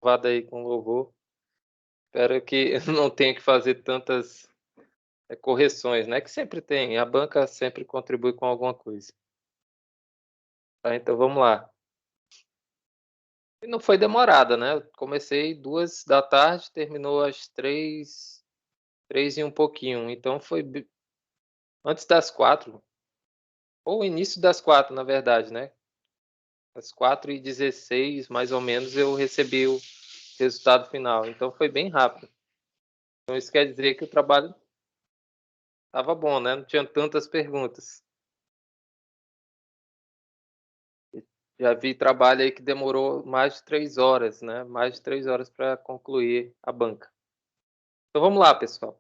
Gravada aí com louvor. Espero que não tenha que fazer tantas correções, né? Que sempre tem, a banca sempre contribui com alguma coisa. Tá, então vamos lá. E não foi demorada, né? Eu comecei 2 da tarde, terminou às 3, 3 e um pouquinho. Então foi antes das 4, ou início das 4, na verdade, né? Às 4h16, mais ou menos, eu recebi o resultado final. Então foi bem rápido. Então isso quer dizer que o trabalho estava bom, né? Não tinha tantas perguntas. Já vi trabalho aí que demorou mais de 3 horas, né? Mais de 3 horas para concluir a banca. Então vamos lá, pessoal.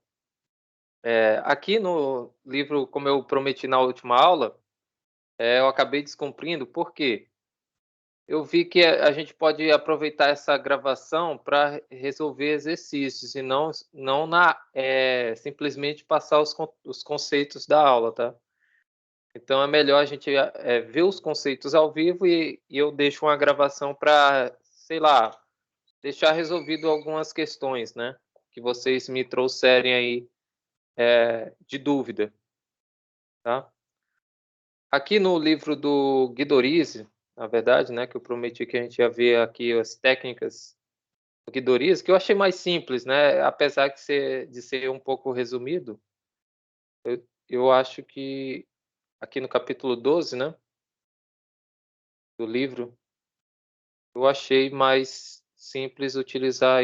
Aqui no livro, como eu prometi na última aula, eu acabei descumprindo, por quê? Eu vi que a gente pode aproveitar essa gravação para resolver exercícios e não simplesmente passar os conceitos da aula, tá? Então é melhor a gente ver os conceitos ao vivo e eu deixo uma gravação para, sei lá, deixar resolvido algumas questões, né? Que vocês me trouxerem aí de dúvida, tá? Aqui no livro do Guidorize, na verdade, né, que eu prometi que a gente ia ver aqui as técnicas do Guidorize, que eu achei mais simples, né? Apesar de ser um pouco resumido, eu acho que aqui no capítulo 12, né, do livro, eu achei mais simples utilizar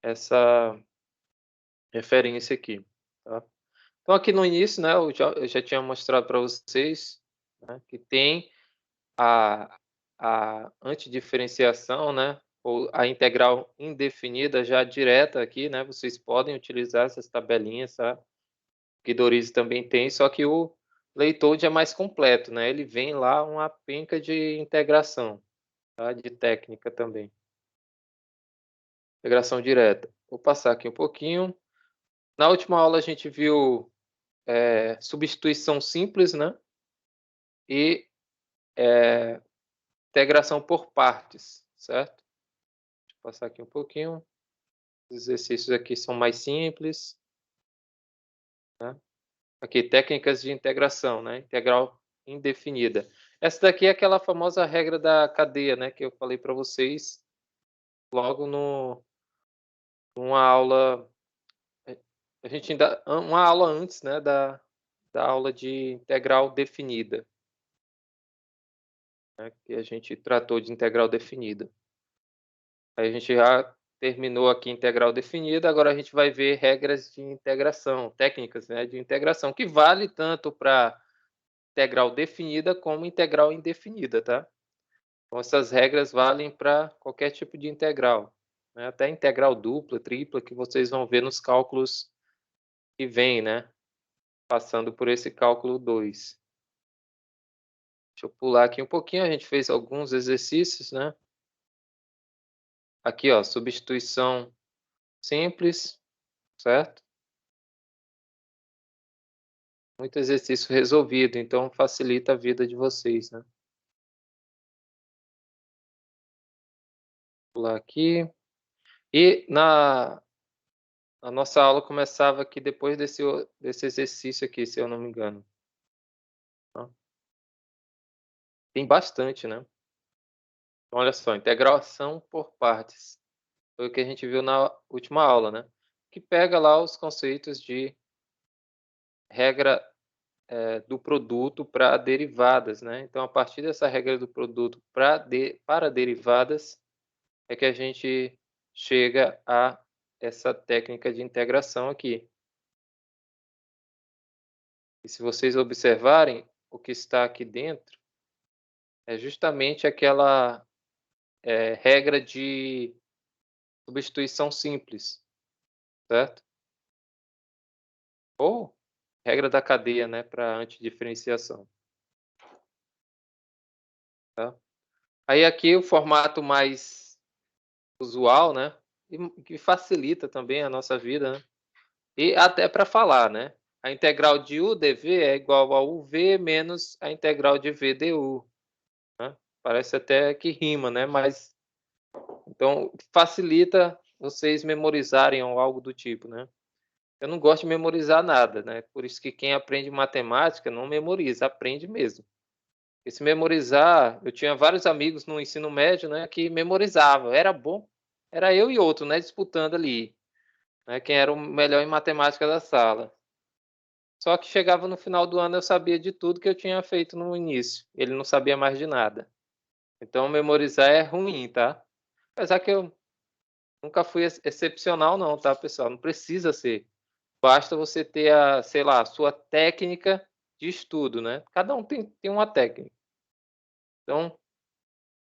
essa referência aqui, tá? Então aqui no início, né, eu já tinha mostrado para vocês, né, que tem a antidiferenciação, né, ou a integral indefinida já direta aqui, né, vocês podem utilizar essas tabelinhas, tá? O Guidorize também tem, só que o Leitold é mais completo, né, ele vem lá uma penca de integração, tá? De técnica também. Integração direta. Vou passar aqui um pouquinho. Na última aula a gente viu substituição simples, né? E integração por partes, certo? Deixa eu passar aqui um pouquinho. Os exercícios aqui são mais simples, né? Aqui, técnicas de integração, né? Integral indefinida. Essa daqui é aquela famosa regra da cadeia, né? Que eu falei para vocês logo numa aula. A gente ainda uma aula antes, né? Da aula de integral definida, né? Que a gente tratou de integral definida. Aí a gente já terminou aqui integral definida, agora a gente vai ver regras de integração, técnicas, né, de integração, que vale tanto para integral definida como integral indefinida, tá? Então essas regras valem para qualquer tipo de integral, né? Até integral dupla, tripla, que vocês vão ver nos cálculos que vem, né? Passando por esse cálculo 2. Deixa eu pular aqui um pouquinho, a gente fez alguns exercícios, né? Aqui, ó, substituição simples, certo? Muito exercício resolvido, então facilita a vida de vocês, né? Vou pular aqui. E a nossa aula começava aqui depois desse exercício aqui, se eu não me engano. Tá? Tem bastante, né? Então, olha só, integração por partes. Foi o que a gente viu na última aula, né? Que pega lá os conceitos de regra do produto para derivadas, né? Então, a partir dessa regra do produto para derivadas, é que a gente chega a essa técnica de integração aqui. E se vocês observarem, o que está aqui dentro é justamente aquela regra de substituição simples, certo? Ou regra da cadeia, né, para antidiferenciação. Tá? Aí aqui o formato mais usual, né, e que facilita também a nossa vida, né? E até para falar, né? A integral de u dv é igual a uv menos a integral de v du. Né? Parece até que rima, né? Mas Então, facilita vocês memorizarem ou algo do tipo, né. Eu não gosto de memorizar nada, né, por isso que quem aprende matemática não memoriza, aprende mesmo. E se memorizar, eu tinha vários amigos no ensino médio, né, que memorizavam, era bom, era eu e outro, né, disputando ali, né, quem era o melhor em matemática da sala. Só que chegava no final do ano eu sabia de tudo que eu tinha feito no início, ele não sabia mais de nada. Então memorizar é ruim, tá. Apesar que eu nunca fui excepcional não, tá, pessoal, não precisa ser. Basta você ter a, sei lá, a sua técnica de estudo, né. Cada um tem uma técnica. Então,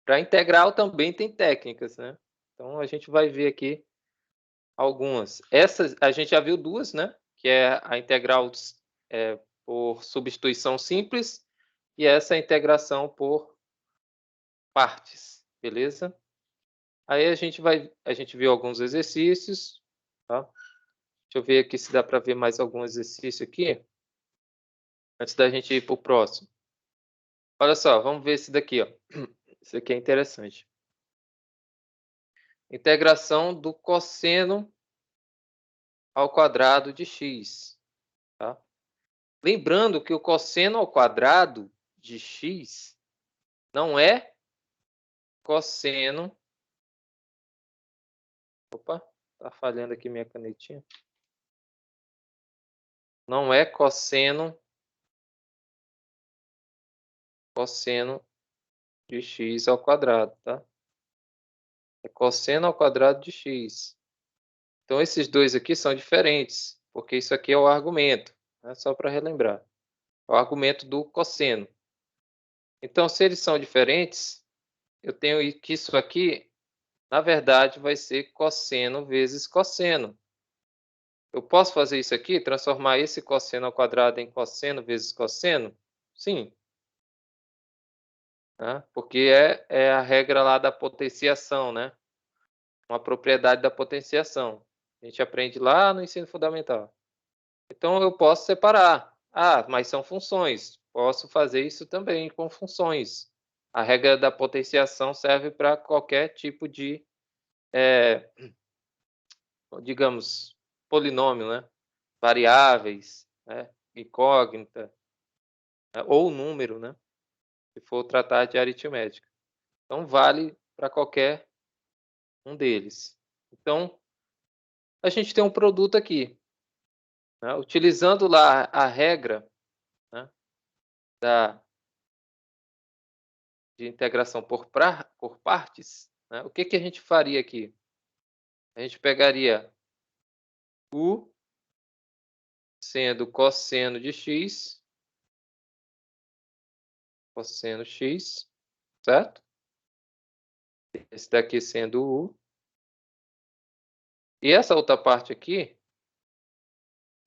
para integral também tem técnicas, né. Então a gente vai ver aqui algumas. Essas a gente já viu 2, né, que é a integral por substituição simples e essa integração por partes, beleza? Aí a gente viu alguns exercícios, tá. Deixa eu ver aqui se dá para ver mais algum exercício aqui, antes da gente ir para o próximo. Olha só, vamos ver esse daqui, ó. Esse aqui é interessante. Integração do cosseno ao quadrado de x, tá. Lembrando que o cosseno ao quadrado de x não é cosseno. Opa, tá falhando aqui minha canetinha. Não é cosseno de x ao quadrado, tá. É cosseno ao quadrado de x. Então esses dois aqui são diferentes, porque isso aqui é o argumento, né, só para relembrar. É o argumento do cosseno. Então se eles são diferentes, eu tenho que isso aqui, na verdade, vai ser cosseno vezes cosseno. Eu posso fazer isso aqui, transformar esse cosseno ao quadrado em cosseno vezes cosseno? Sim, né, porque é a regra lá da potenciação, né, uma propriedade da potenciação. A gente aprende lá no ensino fundamental. Então eu posso separar. Ah, mas são funções. Posso fazer isso também com funções. A regra da potenciação serve para qualquer tipo de, eh, digamos, polinômio, né, variáveis, né, incógnita, né, ou número, né, se for tratar de aritmética. Então vale para qualquer um deles. Então a gente tem um produto aqui, né, utilizando lá a regra, né, da de integração por partes, né, o que que a gente faria aqui? A gente pegaria u sendo cosseno de x, cosseno x, certo? Esse daqui sendo u. E essa outra parte aqui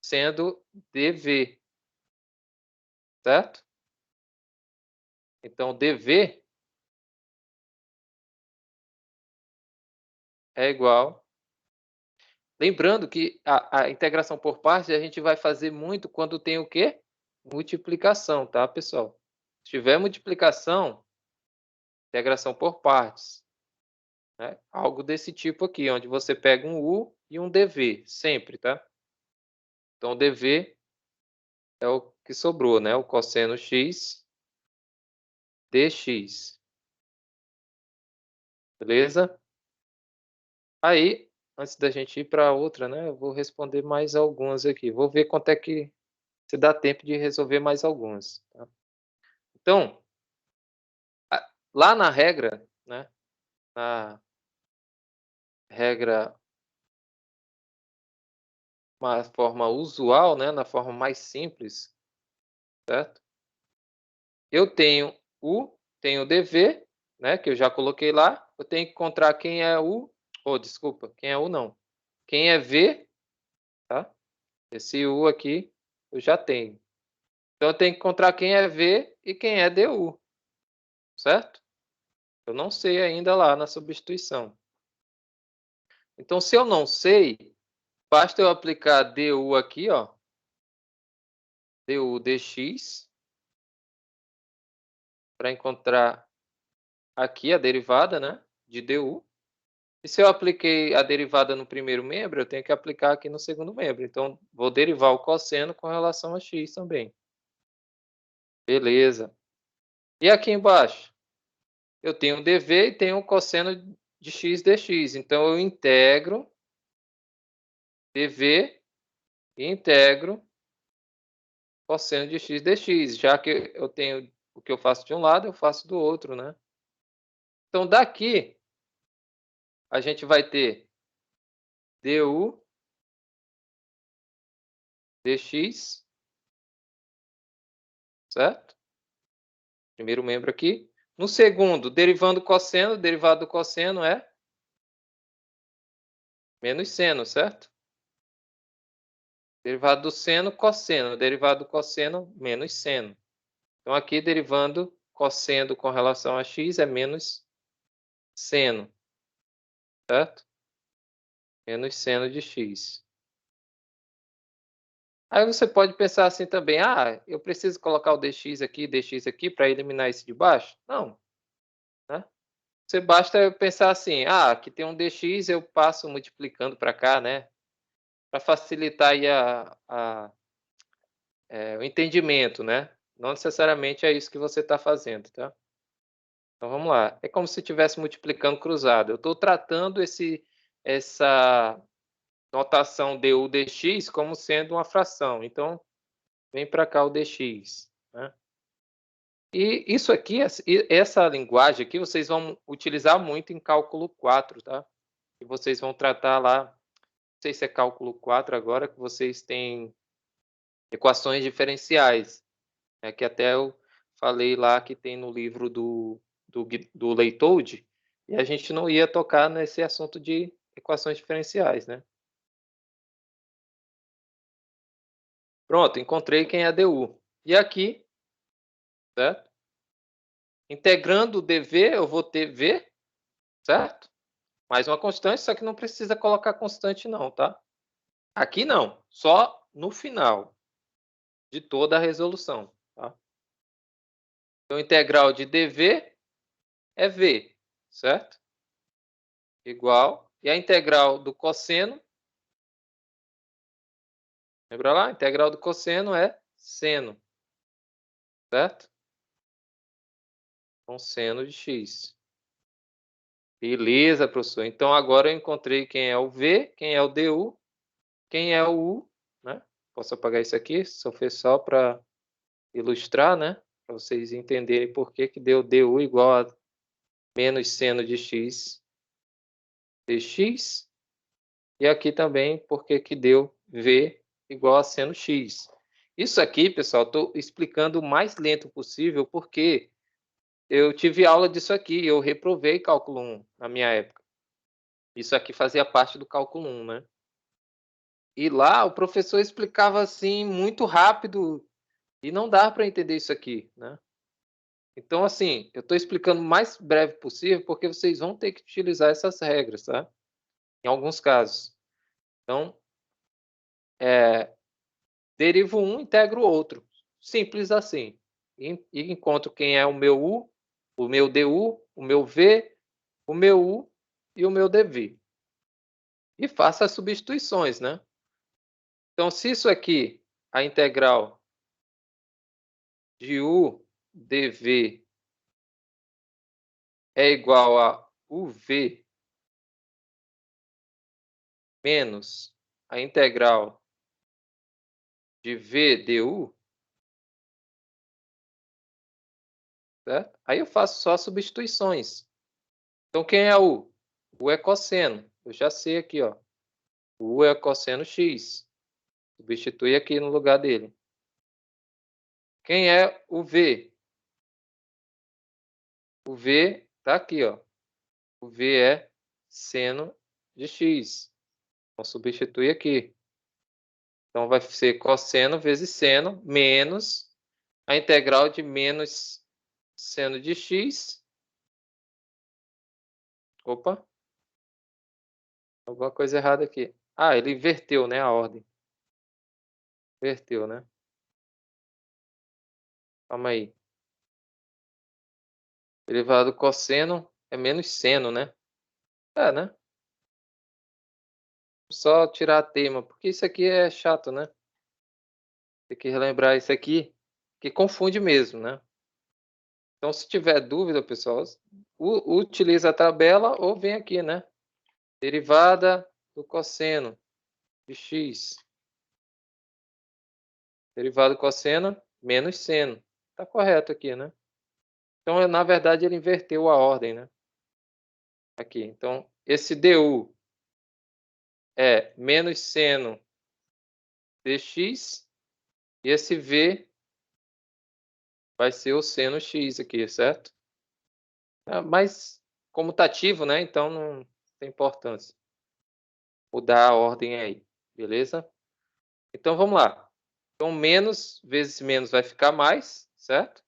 sendo dv, certo? Então dv é igual. Lembrando que a integração por partes a gente vai fazer muito quando tem o quê? Multiplicação, tá, pessoal? Se tiver multiplicação, integração por partes, né? Algo desse tipo aqui, onde você pega um u e um dv, sempre, tá? Então, dv é o que sobrou, né? O cosseno x dx. Beleza? Aí, antes da gente ir para outra, né? Eu vou responder mais algumas aqui. Vou ver quanto é que se dá tempo de resolver mais algumas, tá? Então, lá na regra, né? Na regra, uma forma usual, né? Na forma mais simples, certo? Eu tenho u, tenho dv, né? Que eu já coloquei lá. Eu tenho que encontrar quem é u, ou desculpa, quem é u não, quem é v, tá? Esse u aqui eu já tenho. Então eu tenho que encontrar quem é v e quem é du, certo? Eu não sei ainda lá na substituição. Então se eu não sei, basta eu aplicar du aqui, ó, du dx, para encontrar aqui a derivada, né, de du. E se eu apliquei a derivada no primeiro membro, eu tenho que aplicar aqui no segundo membro. Então, vou derivar o cosseno com relação a x também. Beleza. E aqui embaixo? Eu tenho o dv e tenho o cosseno de x dx. Então, eu integro dv e integro cosseno de x dx. Já que eu tenho o que eu faço de um lado, eu faço do outro, né? Então, daqui, a gente vai ter du dx, certo? Primeiro membro aqui. No segundo, derivando cosseno, derivado do cosseno é menos seno, certo? Derivado do seno, cosseno. Derivado do cosseno, menos seno. Então, aqui, derivando cosseno com relação a x é menos seno, certo? Menos seno de x. Aí você pode pensar assim também, eu preciso colocar o dx aqui para eliminar esse de baixo? Não, né? Você basta pensar assim, aqui tem um dx, eu passo multiplicando para cá, né? Para facilitar aí o entendimento, né? Não necessariamente é isso que você está fazendo, tá? Então vamos lá. É como se estivesse multiplicando cruzado. Eu estou tratando essa notação du dx como sendo uma fração. Então, vem para cá o dx, né? E isso aqui, essa linguagem aqui, vocês vão utilizar muito em cálculo 4, tá? E vocês vão tratar lá, não sei se é cálculo 4 agora, que vocês têm equações diferenciais, né? Que até eu falei lá que tem no livro do Leitold, e a gente não ia tocar nesse assunto de equações diferenciais, né? Pronto, encontrei quem é a du. E aqui, certo? Integrando o dv, eu vou ter v, certo? Mais uma constante, só que não precisa colocar constante não, tá? Aqui não, só no final de toda a resolução, tá? Então, a integral de dv é v, certo? Igual. E a integral do cosseno, lembra lá? A integral do cosseno é seno, certo? Então, seno de x. Beleza, professor. Então, agora eu encontrei quem é o v, quem é o du, quem é o u, né? Posso apagar isso aqui, só foi só para ilustrar, né? Para vocês entenderem por que deu du igual a menos seno de x dx. E aqui também por que deu v igual a seno x. Isso aqui, pessoal, estou explicando o mais lento possível, porque eu tive aula disso aqui, eu reprovei cálculo 1 na minha época. Isso aqui fazia parte do cálculo 1, né? E lá o professor explicava assim muito rápido e não dá para entender isso aqui, né? Então, assim, eu estou explicando o mais breve possível porque vocês vão ter que utilizar essas regras, tá? Em alguns casos. Então, derivo um, integro o outro. Simples assim. E encontro quem é o meu u, o meu du, o meu v, o meu u e o meu dv. E faço as substituições, né? Então, se isso aqui, a integral de u dv é igual a uv menos a integral de v du, certo? Aí eu faço só substituições. Então, quem é u? U é cosseno. Eu já sei aqui, ó. U é cosseno x. Substitui aqui no lugar dele. Quem é o v? O v está aqui, ó. O v é seno de x. Então, substitui aqui. Então, vai ser cosseno vezes seno menos a integral de menos seno de x. Opa, alguma coisa errada aqui. Ele inverteu, né, a ordem. Inverteu, né? Calma aí. Derivado do cosseno é menos seno, né? É, né? Só tirar a tema, porque isso aqui é chato, né? Tem que relembrar isso aqui, que confunde mesmo, né? Então, se tiver dúvida, pessoal, utiliza a tabela ou vem aqui, né? Derivada do cosseno de x. Derivada do cosseno menos seno. Tá correto aqui, né? Então, na verdade, ele inverteu a ordem, né? Aqui. Então, esse du é menos seno dx e esse v vai ser o seno x aqui, certo? Mas, como tá ativo, né? Então, não tem importância mudar a ordem aí, beleza? Então, vamos lá. Então, menos vezes menos vai ficar mais, certo?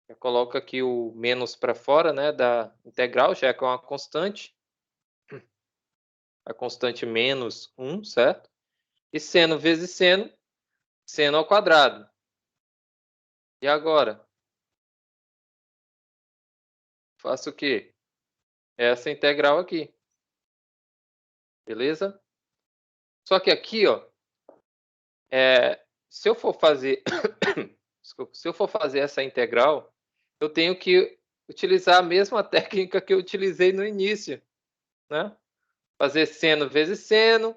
Eu coloco aqui o menos para fora, né, da integral, já que é uma constante. A constante menos 1, certo? E seno vezes seno, seno ao quadrado. E agora? Faço o quê? Essa integral aqui. Beleza? Só que aqui, ó, se eu for fazer desculpa, se eu for fazer essa integral, eu tenho que utilizar a mesma técnica que eu utilizei no início, né? Fazer seno vezes seno,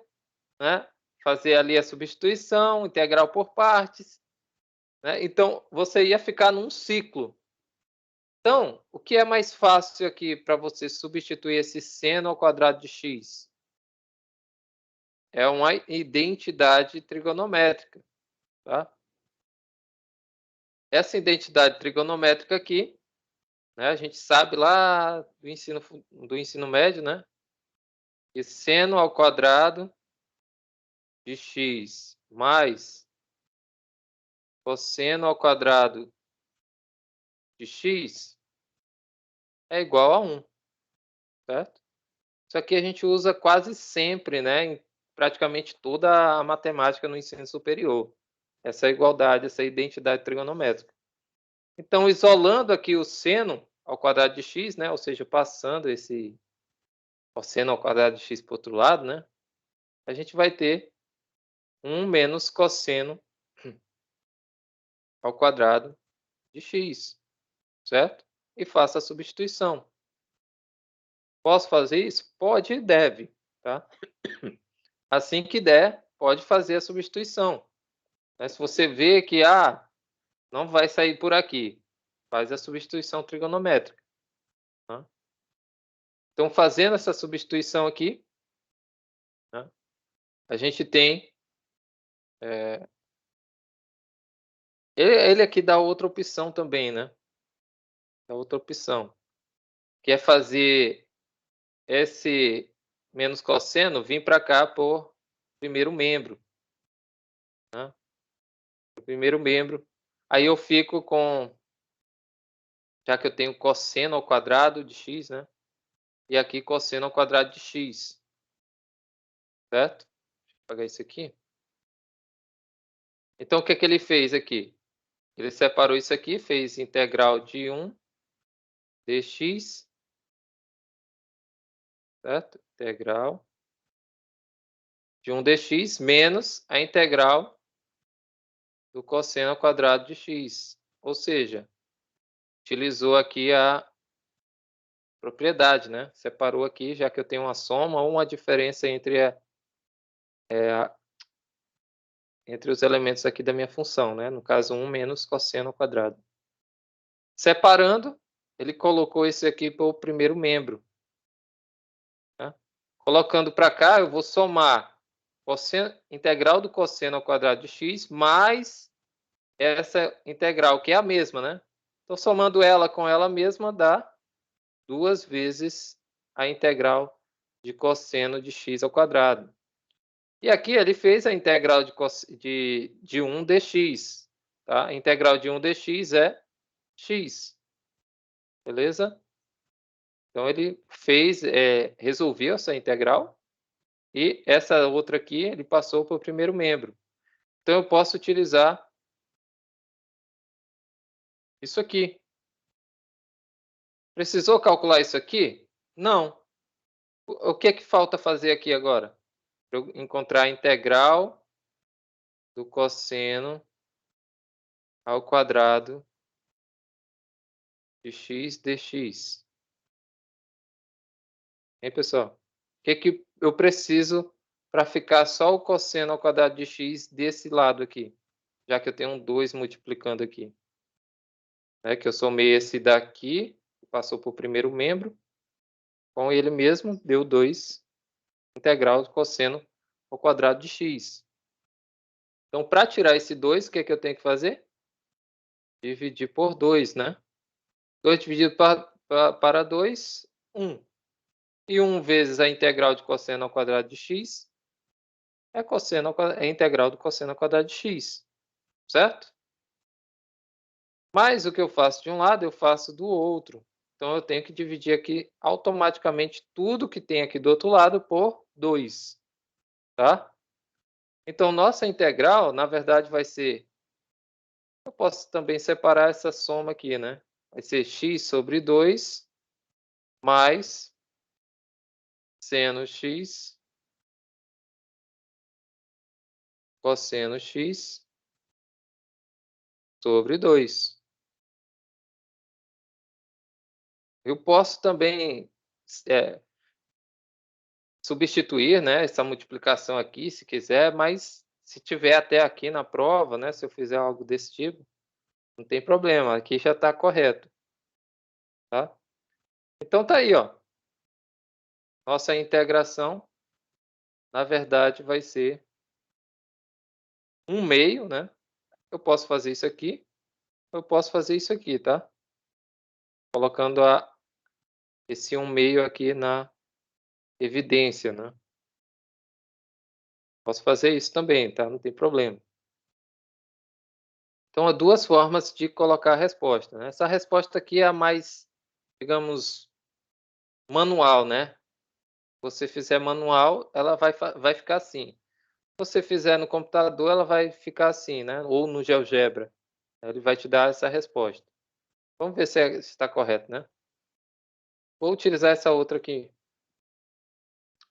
né? Fazer ali a substituição, integral por partes, né? Então, você ia ficar num ciclo. Então, o que é mais fácil aqui para você substituir esse seno ao quadrado de x? É uma identidade trigonométrica, tá? Essa identidade trigonométrica aqui, né, a gente sabe lá do ensino médio, né? Que seno ao quadrado de x mais cosseno ao quadrado de x é igual a 1, certo? Isso aqui a gente usa quase sempre, né, em praticamente toda a matemática no ensino superior. Essa igualdade, essa identidade trigonométrica. Então, isolando aqui o seno ao quadrado de x, né, ou seja, passando esse cosseno ao quadrado de x para o outro lado, né, a gente vai ter 1 menos cosseno ao quadrado de x, certo? E faço a substituição. Posso fazer isso? Pode e deve, tá? Assim que der, pode fazer a substituição. Se você vê que não vai sair por aqui, faz a substituição trigonométrica. Tá? Então, fazendo essa substituição aqui, tá? A gente tem ele aqui dá outra opção também, né? Dá outra opção, que é fazer esse menos cosseno vir para cá por primeiro membro, né? O primeiro membro. Aí eu fico com, já que eu tenho cosseno ao quadrado de x, né? E aqui cosseno ao quadrado de x, certo? Deixa eu apagar isso aqui. Então, o que é que ele fez aqui? Ele separou isso aqui, fez integral de 1 dx, certo? Integral de 1 dx menos a integral do cosseno ao quadrado de x. Ou seja, utilizou aqui a propriedade, né? Separou aqui, já que eu tenho uma soma ou uma diferença entre entre os elementos aqui da minha função, né? No caso, 1 menos cosseno ao quadrado. Separando, ele colocou esse aqui para o primeiro membro. Tá? Colocando para cá, eu vou somar integral do cosseno ao quadrado de x mais essa integral, que é a mesma, né? Então, somando ela com ela mesma, dá 2 vezes a integral de cosseno de x ao quadrado. E aqui ele fez a integral de 1 dx. Tá? A integral de 1 dx é x. Beleza? Então, ele resolveu essa integral. E essa outra aqui, ele passou para o primeiro membro. Então, eu posso utilizar isso aqui. Precisou calcular isso aqui? Não. O que é que falta fazer aqui agora? Para eu encontrar a integral do cosseno ao quadrado de x dx. Hein, pessoal? O que é que eu preciso para ficar só o cosseno ao quadrado de x desse lado aqui? Já que eu tenho um 2 multiplicando aqui. É que eu somei esse daqui, que passou para o primeiro membro, com ele mesmo, deu 2 integral do cosseno ao quadrado de x. Então, para tirar esse 2, o que é que eu tenho que fazer? Dividir por 2, né? 2 dividido para 2, 1. E 1 vezes a integral de cosseno ao quadrado de x é integral do cosseno ao quadrado de x, certo? Mas o que eu faço de um lado, eu faço do outro. Então, eu tenho que dividir aqui automaticamente tudo que tem aqui do outro lado por 2, tá? Então, nossa integral, na verdade, vai ser... Eu posso também separar essa soma aqui, né? Vai ser x sobre 2 mais seno x cosseno x sobre 2. Eu posso também substituir, né, essa multiplicação aqui, se quiser, mas se tiver até aqui na prova, né, se eu fizer algo desse tipo, não tem problema, aqui já está correto, tá? Então tá aí, ó. Nossa integração, na verdade, vai ser 1/2, né? Eu posso fazer isso aqui, eu posso fazer isso aqui, tá? Colocando esse 1/2 aqui na evidência, né? Posso fazer isso também, tá? Não tem problema. Então, há duas formas de colocar a resposta, né? Essa resposta aqui é a mais, digamos, manual, né? Se você fizer manual, ela vai ficar assim. Se você fizer no computador, ela vai ficar assim, né? Ou no GeoGebra. Ele vai te dar essa resposta. Vamos ver se está correto, né? Vou utilizar essa outra aqui.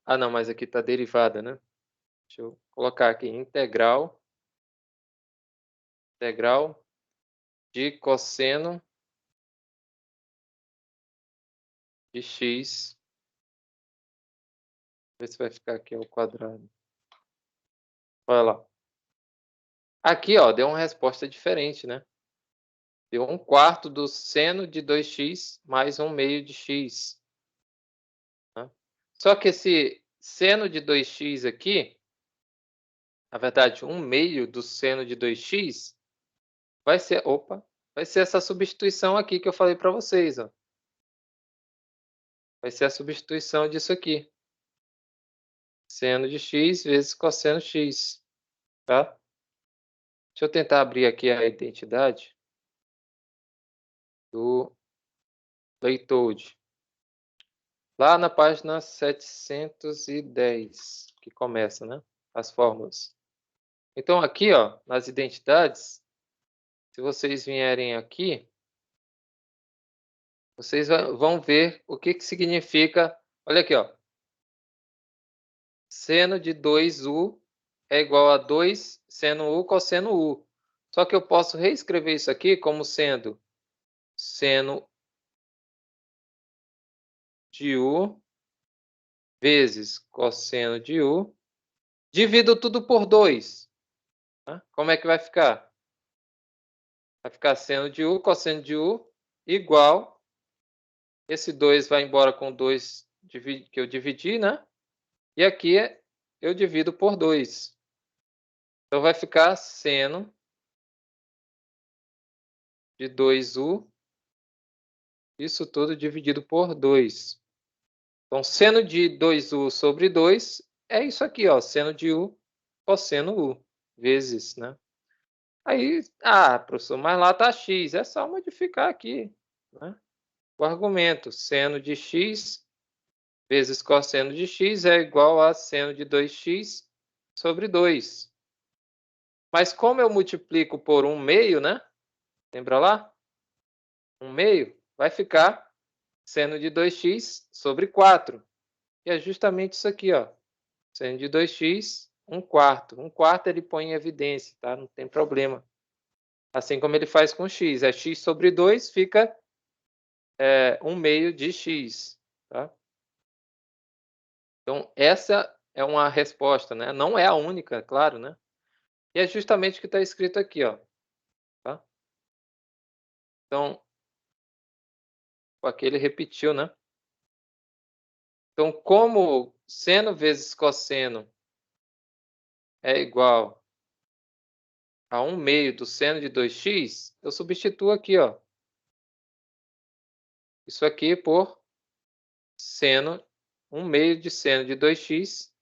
Ah, não, mas aqui está derivada, né? Deixa eu colocar aqui integral de cosseno de x. Ver se vai ficar aqui ao quadrado. Olha lá. Aqui, ó, deu uma resposta diferente, né? Deu 1/4 do seno de 2x mais 1/2 de x. Né? Só que esse seno de 2x aqui, na verdade, 1/2 do seno de 2x, vai ser essa substituição aqui que eu falei para vocês. Ó. Vai ser a substituição disso aqui. Seno de x vezes cosseno x. Tá? Deixa eu tentar abrir aqui a identidade do Leitold. Lá na página 710, que começa, né? As fórmulas. Então, aqui, ó, nas identidades, se vocês vierem aqui, vocês vão ver o que significa. Olha aqui, ó. Seno de 2u é igual a 2 seno u cosseno u. Só que eu posso reescrever isso aqui como sendo seno de u vezes cosseno de u. Divido tudo por 2. Como é que vai ficar? Vai ficar seno de u, cosseno de u, igual. Esse 2 vai embora com 2 que eu dividi, né? E aqui eu divido por 2. Então, vai ficar seno de 2u, isso tudo dividido por 2. Então, seno de 2u sobre 2 é isso aqui, ó, seno de u cosseno u, vezes, né? Aí, professor, mas lá está x, é só modificar aqui, né? O argumento, seno de x vezes cosseno de x é igual a seno de 2x sobre 2. Mas como eu multiplico por 1/2, né? Lembra lá? 1/2 vai ficar seno de 2x sobre 4. que é justamente isso aqui, ó. Seno de 2x, 1/4. 1/4 ele põe em evidência, tá? Não tem problema. Assim como ele faz com x. É x sobre 2, fica 1/2 de x, tá? Então, essa é uma resposta, né? Não é a única, claro, né? E é justamente o que está escrito aqui, ó. Tá? Então, aqui ele repetiu, né? Então, como seno vezes cosseno é igual a 1/2 do seno de 2x, eu substituo aqui, ó. Isso aqui por seno, 1/2 de seno de 2x,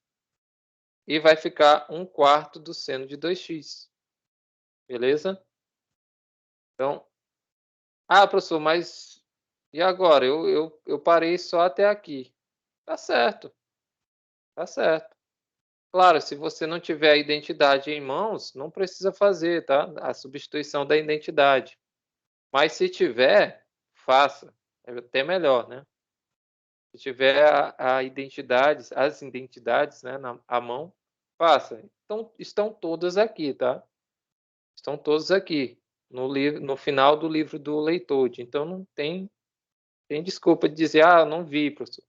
e vai ficar 1/4 do seno de 2x. Beleza? Então, professor, mas e agora? Eu parei só até aqui. Tá certo, tá certo. Claro, se você não tiver a identidade em mãos, não precisa fazer, tá? A substituição da identidade. Mas se tiver, faça. É até melhor, né? Se tiver a identidade, as identidades, né, à mão, faça. Então, estão todas aqui, tá? Estão todos aqui no livro, no final do livro do leitor. Então, não tem desculpa de dizer, não vi, professor.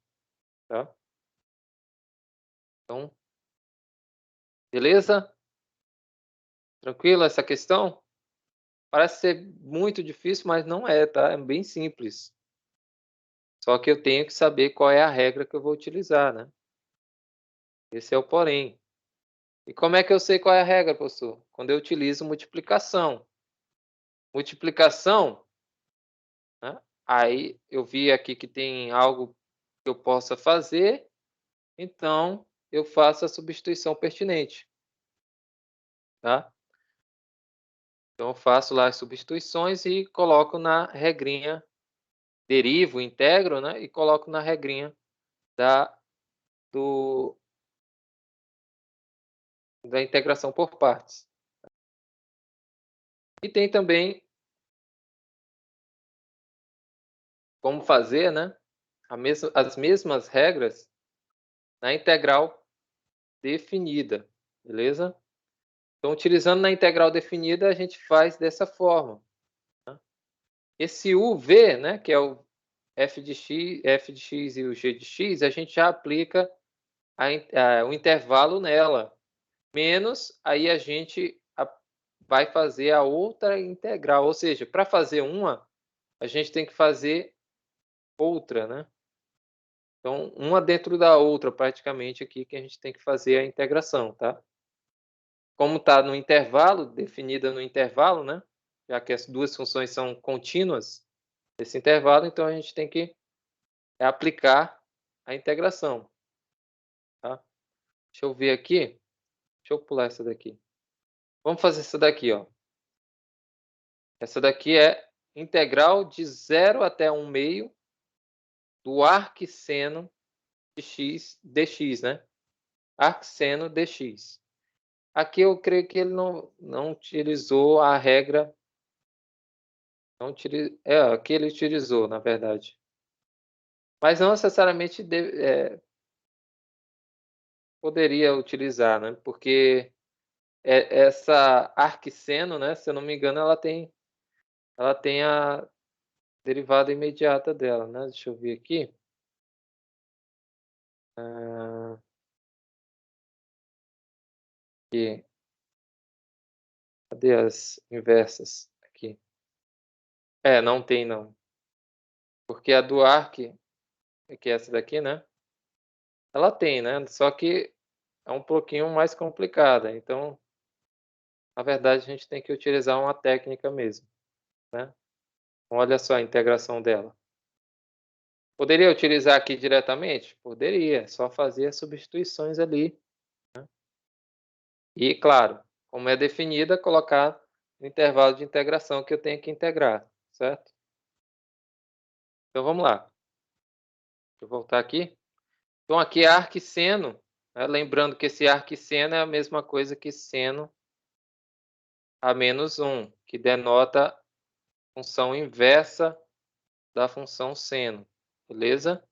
Tá? Então, beleza? Tranquilo essa questão? Parece ser muito difícil, mas não é, tá? É bem simples. Só que eu tenho que saber qual é a regra que eu vou utilizar, né? Esse é o porém. E como é que eu sei qual é a regra, professor? Quando eu utilizo multiplicação. Multiplicação, né? Aí eu vi aqui que tem algo que eu possa fazer, então eu faço a substituição pertinente, tá? Então eu faço lá as substituições e coloco na regrinha, derivo, integro, né? E coloco na regrinha da integração por partes. E tem também como fazer, né, as mesmas regras na integral definida, beleza? Então, utilizando na integral definida, a gente faz dessa forma. Né? Esse UV, né, que é o f de x e o g de x, a gente já aplica o intervalo nela. Menos, aí a gente vai fazer a outra integral. Ou seja, para fazer uma, a gente tem que fazer outra, né? Então, uma dentro da outra, praticamente, aqui que a gente tem que fazer a integração, tá? Como está no intervalo, definida no intervalo, né? Já que as duas funções são contínuas desse intervalo, então a gente tem que aplicar a integração, tá? Deixa eu ver aqui. Deixa eu pular essa daqui. Vamos fazer essa daqui, ó. Essa daqui é integral de 0 até 1/2 do arcseno de x dx, né? Arcseno dx. Aqui eu creio que ele não utilizou a regra. Aqui ele utilizou, na verdade. Mas não necessariamente poderia utilizar, né? Porque essa arcseno, né? Se eu não me engano, ela tem a derivada imediata dela, né? Deixa eu ver aqui. Aqui. Cadê as inversas? Aqui. Não tem não. Porque a do arc, que é essa daqui, né? Ela tem, né? Só que é um pouquinho mais complicada. Então, na verdade, a gente tem que utilizar uma técnica mesmo, né? Olha só a integração dela. Poderia utilizar aqui diretamente? Poderia, só fazer as substituições ali. Né? E, claro, como é definida, colocar o intervalo de integração que eu tenho que integrar, certo? Então, vamos lá. Deixa eu voltar aqui. Então, aqui é arcseno. Né? Lembrando que esse arcseno é a mesma coisa que seno a menos 1, que denota a função inversa da função seno. Beleza?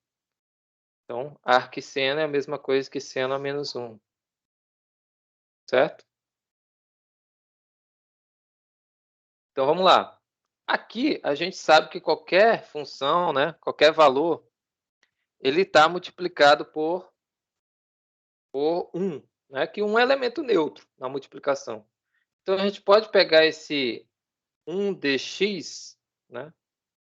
Então, arcseno é a mesma coisa que seno a menos 1. Certo? Então, vamos lá. Aqui, a gente sabe que qualquer função, né, qualquer valor, ele está multiplicado por 1, né, que 1 é elemento neutro na multiplicação. Então, a gente pode pegar esse 1 dx, né,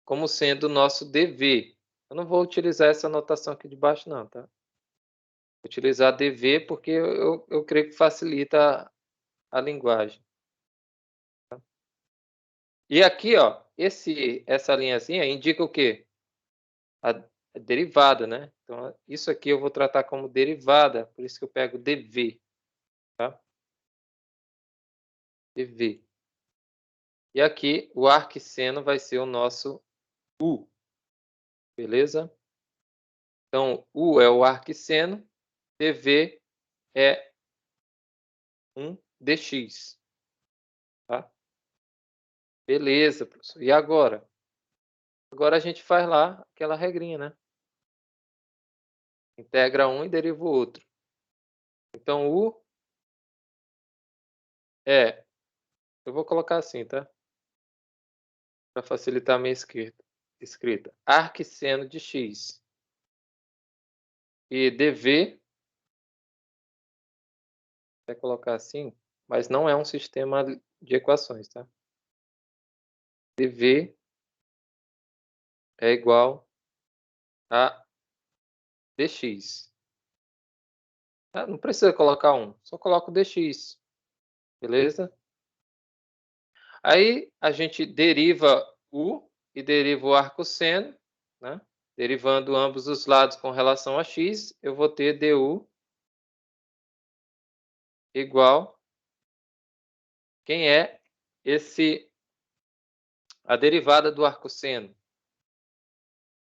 como sendo o nosso dv. Eu não vou utilizar essa notação aqui de baixo, não, tá? Vou utilizar dv porque eu creio que facilita a linguagem. E aqui, ó, essa linhazinha indica o quê? A derivada, né? Então, isso aqui eu vou tratar como derivada, por isso que eu pego dv, tá? dv. E aqui, o arcseno vai ser o nosso u, beleza? Então, u é o arcseno, dv é 1 dx, tá? Beleza, professor. E agora? Agora a gente faz lá aquela regrinha, né? Integra um e deriva o outro. Então, u é... Eu vou colocar assim, tá? Para facilitar a minha escrita. Arcseno de x. E dv, vai colocar assim, mas não é um sistema de equações, tá? dv é igual a dx. Tá? Não precisa colocar 1, só coloca o dx, beleza? Aí a gente deriva u e deriva o arcosseno, né? Derivando ambos os lados com relação a x, eu vou ter du igual... Quem é a derivada do arcosseno?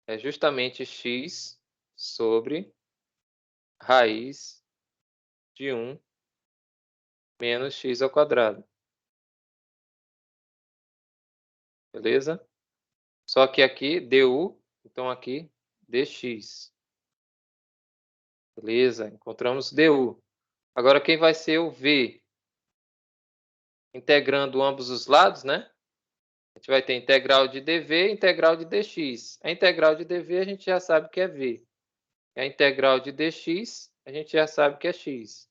É justamente x sobre raiz de 1 menos x ao quadrado. Beleza? Só que aqui du, então aqui dx. Beleza? Encontramos du. Agora quem vai ser o v? Integrando ambos os lados, né? A gente vai ter integral de dv e integral de dx. A integral de dv a gente já sabe que é v. E a integral de dx a gente já sabe que é x.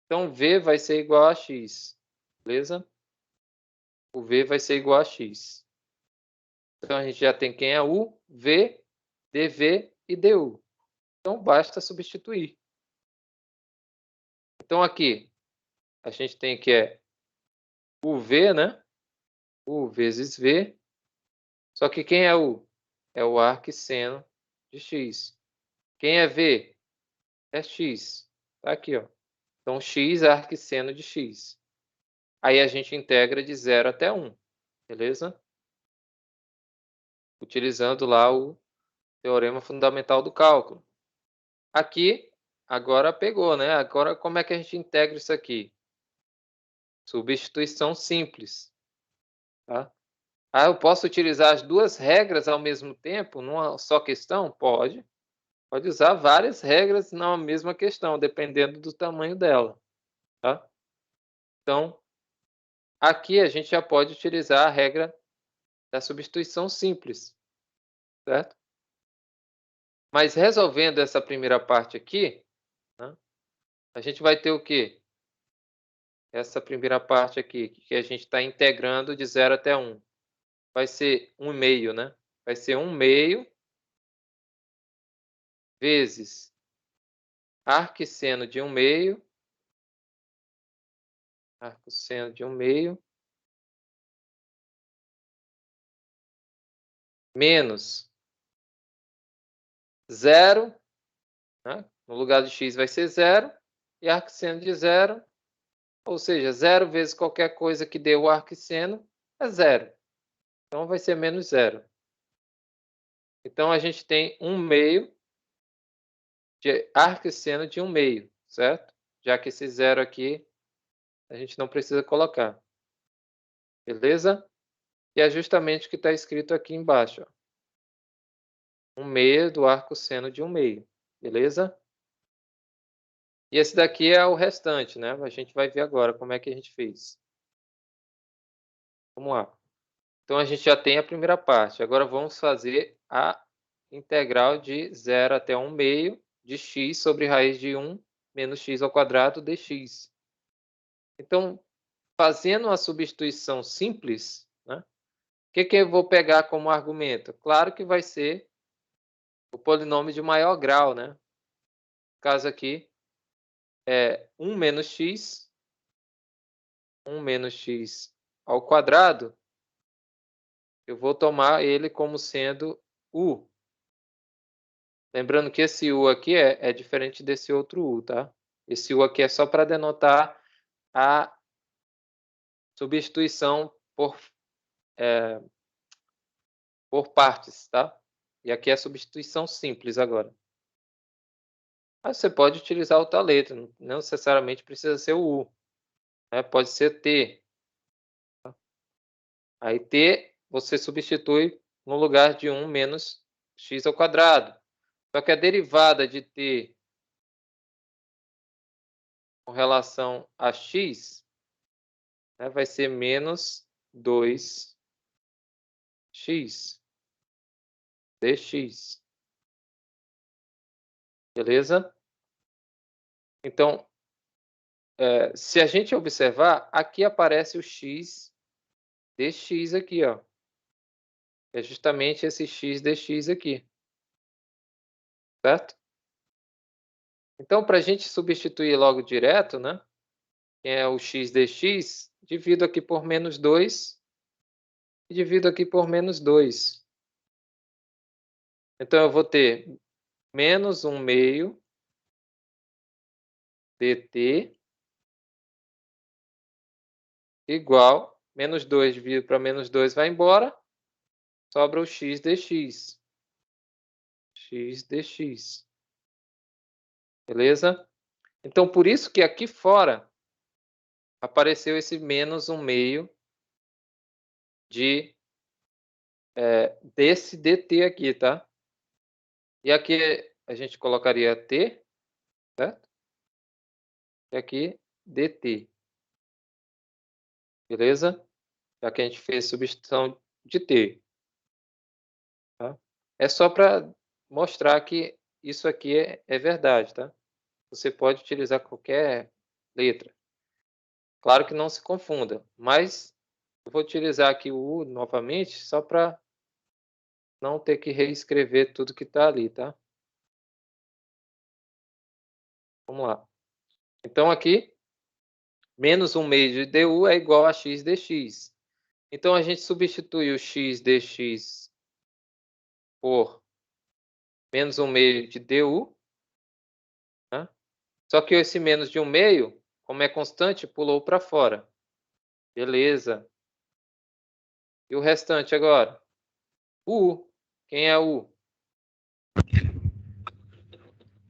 Então, v vai ser igual a x. Beleza? O v vai ser igual a x. Então, a gente já tem quem é u, v, dv e du. Então, basta substituir. Então, aqui, a gente tem que é o v, né? U vezes v. Só que quem é u? É o arcseno de x. Quem é v? É x. Tá aqui, ó. Então, x é arcseno de x. Aí a gente integra de 0 até 1. Beleza? Utilizando lá o teorema fundamental do cálculo. Aqui, agora pegou, né? Agora, como é que a gente integra isso aqui? Substituição simples. Tá? Ah, eu posso utilizar as duas regras ao mesmo tempo numa só questão? Pode. Pode usar várias regras na mesma questão, dependendo do tamanho dela. Tá? Então, aqui a gente já pode utilizar a regra da substituição simples. Certo? Mas resolvendo essa primeira parte aqui, né, a gente vai ter o quê? Essa primeira parte aqui, que a gente está integrando de 0 até 1. Vai ser 1/2, né? Vai ser 1/2 vezes arcseno de 1/2, arcseno de 1/2, menos 0, né? No lugar de x vai ser 0, e arcseno de 0, ou seja, 0 vezes qualquer coisa que dê o arcseno é 0. Então, vai ser menos 0. Então, a gente tem 1/2 de arcseno de 1/2, certo? Já que esse 0 aqui a gente não precisa colocar. Beleza? E é justamente o que está escrito aqui embaixo. Ó. 1/2 do arcosseno de 1/2. Beleza? E esse daqui é o restante, né? A gente vai ver agora como é que a gente fez. Vamos lá. Então, a gente já tem a primeira parte. Agora, vamos fazer a integral de 0 até 1 meio de x sobre raiz de 1 menos x ao quadrado dx. Então, fazendo a substituição simples, né? O que eu vou pegar como argumento? Claro que vai ser o polinômio de maior grau, né? No caso aqui é 1 menos x ao quadrado. Eu vou tomar ele como sendo u. Lembrando que esse u aqui é diferente desse outro u, tá? Esse u aqui é só para denotar a substituição por partes, tá? E aqui é a substituição simples agora. Mas você pode utilizar outra letra, não necessariamente precisa ser o u, né? Pode ser t. Aí t você substitui no lugar de 1 menos x ao quadrado. Só que a derivada de t com relação a x, né, vai ser menos 2x dx. Beleza? Então, se a gente observar, aqui aparece o x dx aqui, ó. É justamente esse x dx aqui. Certo? Então, para a gente substituir logo direto, né? Que é o x dx, divido aqui por menos 2 e divido aqui por menos 2. Então, eu vou ter menos 1 meio dt igual, menos 2 dividido para menos 2 vai embora, sobra o x dx. X dx. Beleza? Então, por isso que aqui fora apareceu esse menos 1 meio desse dt aqui, tá? E aqui a gente colocaria t, certo? E aqui dt. Beleza? Já que a gente fez substituição de t. Tá? É só para mostrar que isso aqui é verdade, tá? Você pode utilizar qualquer letra. Claro que não se confunda, mas eu vou utilizar aqui o U novamente só para não ter que reescrever tudo que está ali, tá? Vamos lá. Então, aqui, menos 1 meio de du é igual a x dx. Então, a gente substitui o x dx por menos 1 meio de du. Né? Só que esse menos de 1 meio, como é constante, pulou para fora. Beleza. E o restante agora? U. Quem é U?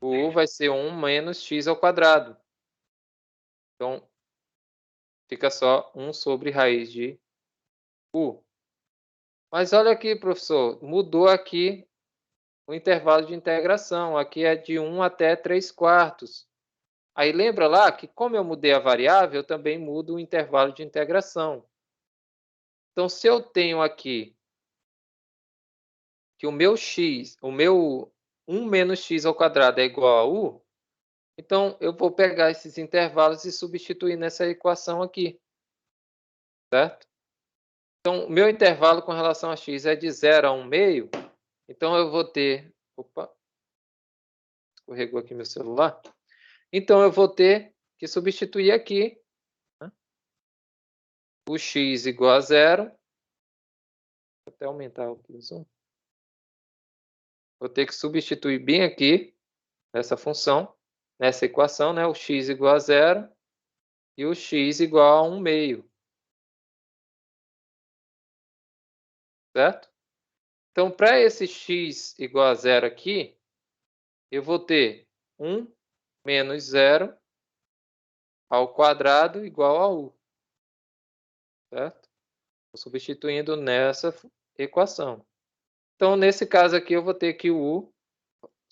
O U vai ser 1 menos x ao quadrado. Então, fica só 1 sobre raiz de U. Mas olha aqui, professor, mudou aqui o intervalo de integração. Aqui é de 1 até 3/4. Aí lembra lá que como eu mudei a variável, eu também mudo o intervalo de integração. Então, se eu tenho aqui que o meu 1 menos x ao quadrado é igual a u, então eu vou pegar esses intervalos e substituir nessa equação aqui. Certo? Então, o meu intervalo com relação a x é de 0 a 1 meio. Então, eu vou ter... Opa! Escorregou aqui meu celular. Então, eu vou ter que substituir aqui, né, o x igual a 0. Vou até aumentar o zoom. Vou ter que substituir bem aqui, nessa função, nessa equação, né, o x igual a 0 e o x igual a 1 meio. Certo? Então, para esse x igual a 0 aqui, eu vou ter 1 menos 0 ao quadrado igual a u. Certo? Estou substituindo nessa equação. Então, nesse caso aqui, eu vou ter que o u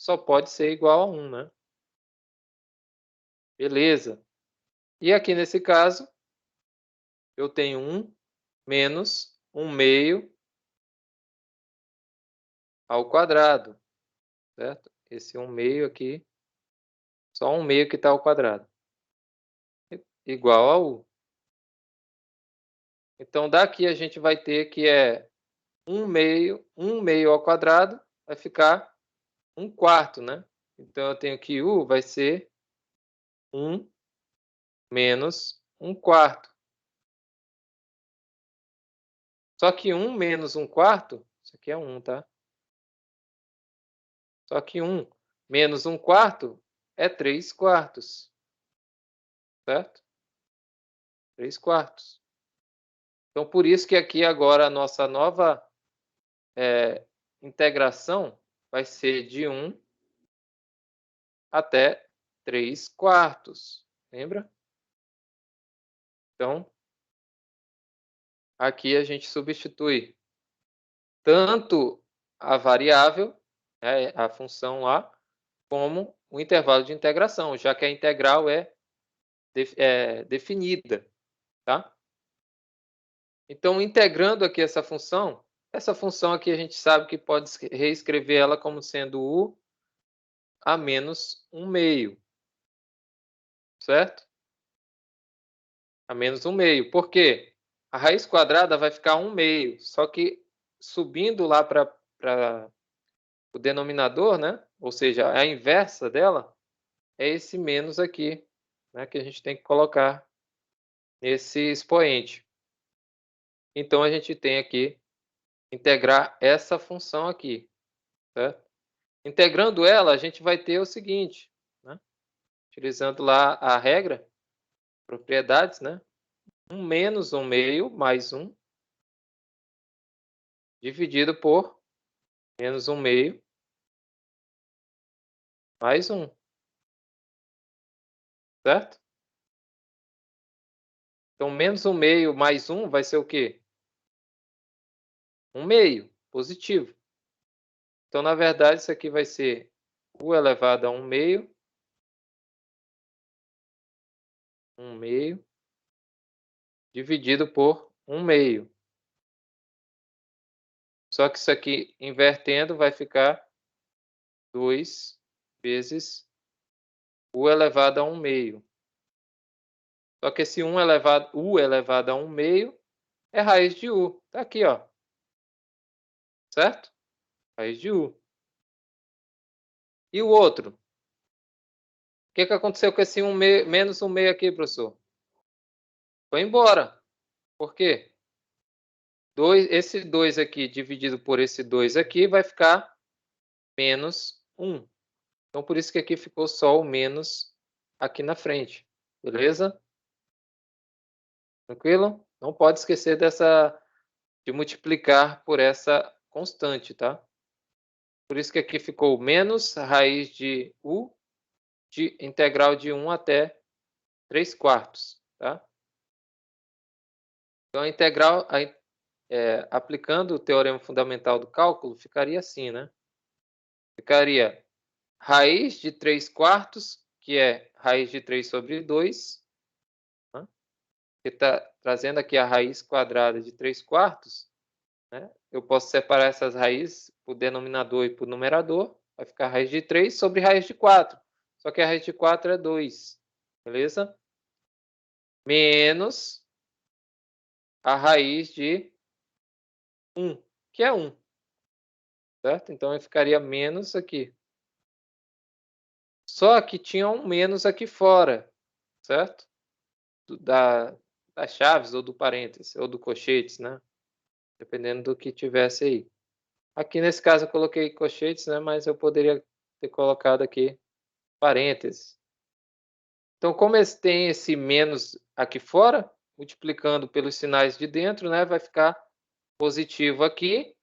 só pode ser igual a 1, né? Beleza. E aqui nesse caso, eu tenho 1 menos 1 meio ao quadrado, certo? Esse 1 meio aqui, só 1 meio que está ao quadrado, igual a U. Então, daqui a gente vai ter que 1 meio ao quadrado vai ficar 1/4, né? Então, eu tenho que U vai ser 1 menos 1/4. Só que 1 menos 1/4, isso aqui é 1, tá? Só que 1 menos 1/4 é 3/4, certo? 3/4. Então, por isso que aqui agora a nossa nova integração vai ser de 1 até 3/4. Lembra? Então, aqui a gente substitui tanto a variável, né, a função lá, como o intervalo de integração, já que a integral é definida, tá? Então, integrando aqui essa função aqui a gente sabe que pode reescrever ela como sendo U a menos 1 meio, certo? A menos 1 meio. Por quê? A raiz quadrada vai ficar 1 meio, só que subindo lá para o denominador, né? Ou seja, a inversa dela é esse menos aqui, né? Que a gente tem que colocar nesse expoente. Então, a gente tem aqui integrar essa função aqui, certo? Integrando ela, a gente vai ter o seguinte, né? Utilizando lá a regra, propriedades, né? 1 menos 1 meio mais 1 dividido por menos 1 meio mais 1, certo? Então, menos 1 meio mais 1 vai ser o quê? 1 meio, positivo. Então, na verdade, isso aqui vai ser U elevado a 1 meio, 1 meio, dividido por 1 meio. Só que isso aqui, invertendo, vai ficar 2 vezes U elevado a 1 meio. Só que esse U elevado a 1 meio é raiz de U. Está aqui, ó. Certo? Raiz de U. E o outro? O que aconteceu com esse 1 meio, menos 1 meio aqui, professor? Foi embora. Por quê? Esse 2 aqui dividido por esse 2 aqui vai ficar menos 1. Então, por isso que aqui ficou só o menos aqui na frente. Beleza? Tranquilo? Não pode esquecer de multiplicar por essa constante, tá? Por isso que aqui ficou menos raiz de U de integral de 1 até 3/4, tá? Então, a integral, aplicando o teorema fundamental do cálculo, ficaria assim, né? Ficaria raiz de 3/4, que é raiz de 3 sobre 2, né? Que está trazendo aqui a raiz quadrada de 3/4, né? Eu posso separar essas raízes por denominador e por numerador. Vai ficar raiz de 3 sobre raiz de 4. Só que a raiz de 4 é 2. Beleza? Menos a raiz de 1, que é 1. Certo? Então, eu ficaria menos aqui. Só que tinha um menos aqui fora, certo? Das chaves ou do parênteses, ou do colchetes, né? Dependendo do que tivesse aí. Aqui nesse caso eu coloquei colchetes, né? Mas eu poderia ter colocado aqui parênteses. Então, como tem esse menos aqui fora, multiplicando pelos sinais de dentro, né? Vai ficar positivo aqui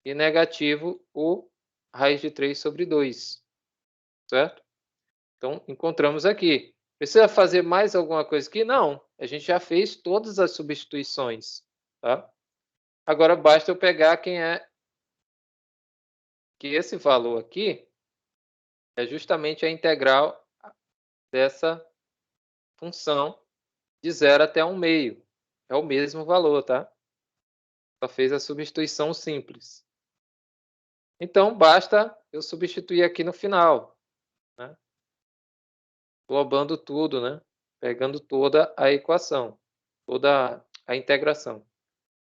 e negativo o raiz de 3 sobre 2, certo? Então, encontramos aqui. Precisa fazer mais alguma coisa aqui? Não. A gente já fez todas as substituições, tá? Agora basta eu pegar quem é que esse valor aqui é justamente a integral dessa função de 0 até 1/2. É o mesmo valor, tá? Só fez a substituição simples. Então, basta eu substituir aqui no final, né? Globando tudo, né? Pegando toda a equação, toda a integração.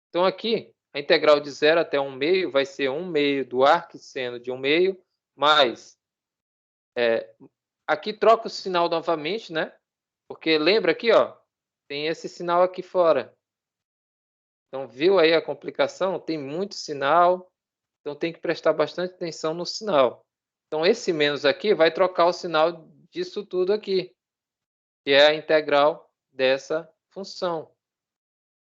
Então, aqui, a integral de 0 até 1/2 vai ser 1/2 do arquisseno de 1/2 mais... aqui troca o sinal novamente, né? Porque lembra aqui, ó, tem esse sinal aqui fora. Então, viu aí a complicação? Tem muito sinal, então tem que prestar bastante atenção no sinal. Então, esse menos aqui vai trocar o sinal disso tudo aqui, que é a integral dessa função.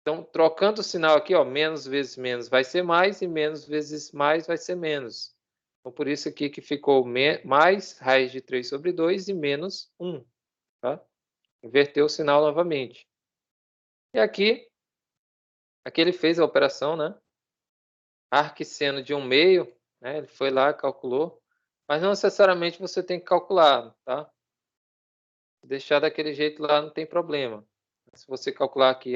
Então, trocando o sinal aqui, ó, menos vezes menos vai ser mais e menos vezes mais vai ser menos. Então, por isso aqui que ficou mais raiz de 3 sobre 2 e menos 1. Tá? Inverteu o sinal novamente. E aqui ele fez a operação, né? Arquisseno de 1/2, né? Ele foi lá, calculou. Mas não necessariamente você tem que calcular, tá? Se deixar daquele jeito lá, não tem problema. Se você calcular aqui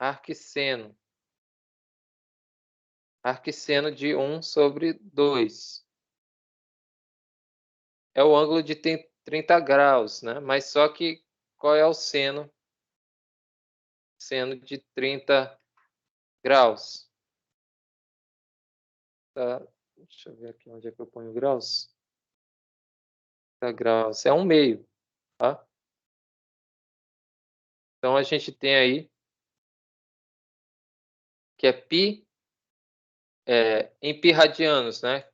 arquisseno de 1 sobre 2. É o ângulo de 30 graus, né? Mas só que qual é o seno? Seno de 30 graus. Tá? Deixa eu ver aqui onde é que eu ponho graus. 30 graus. É 1/2, tá? Então, a gente tem aí que é π em π radianos, né?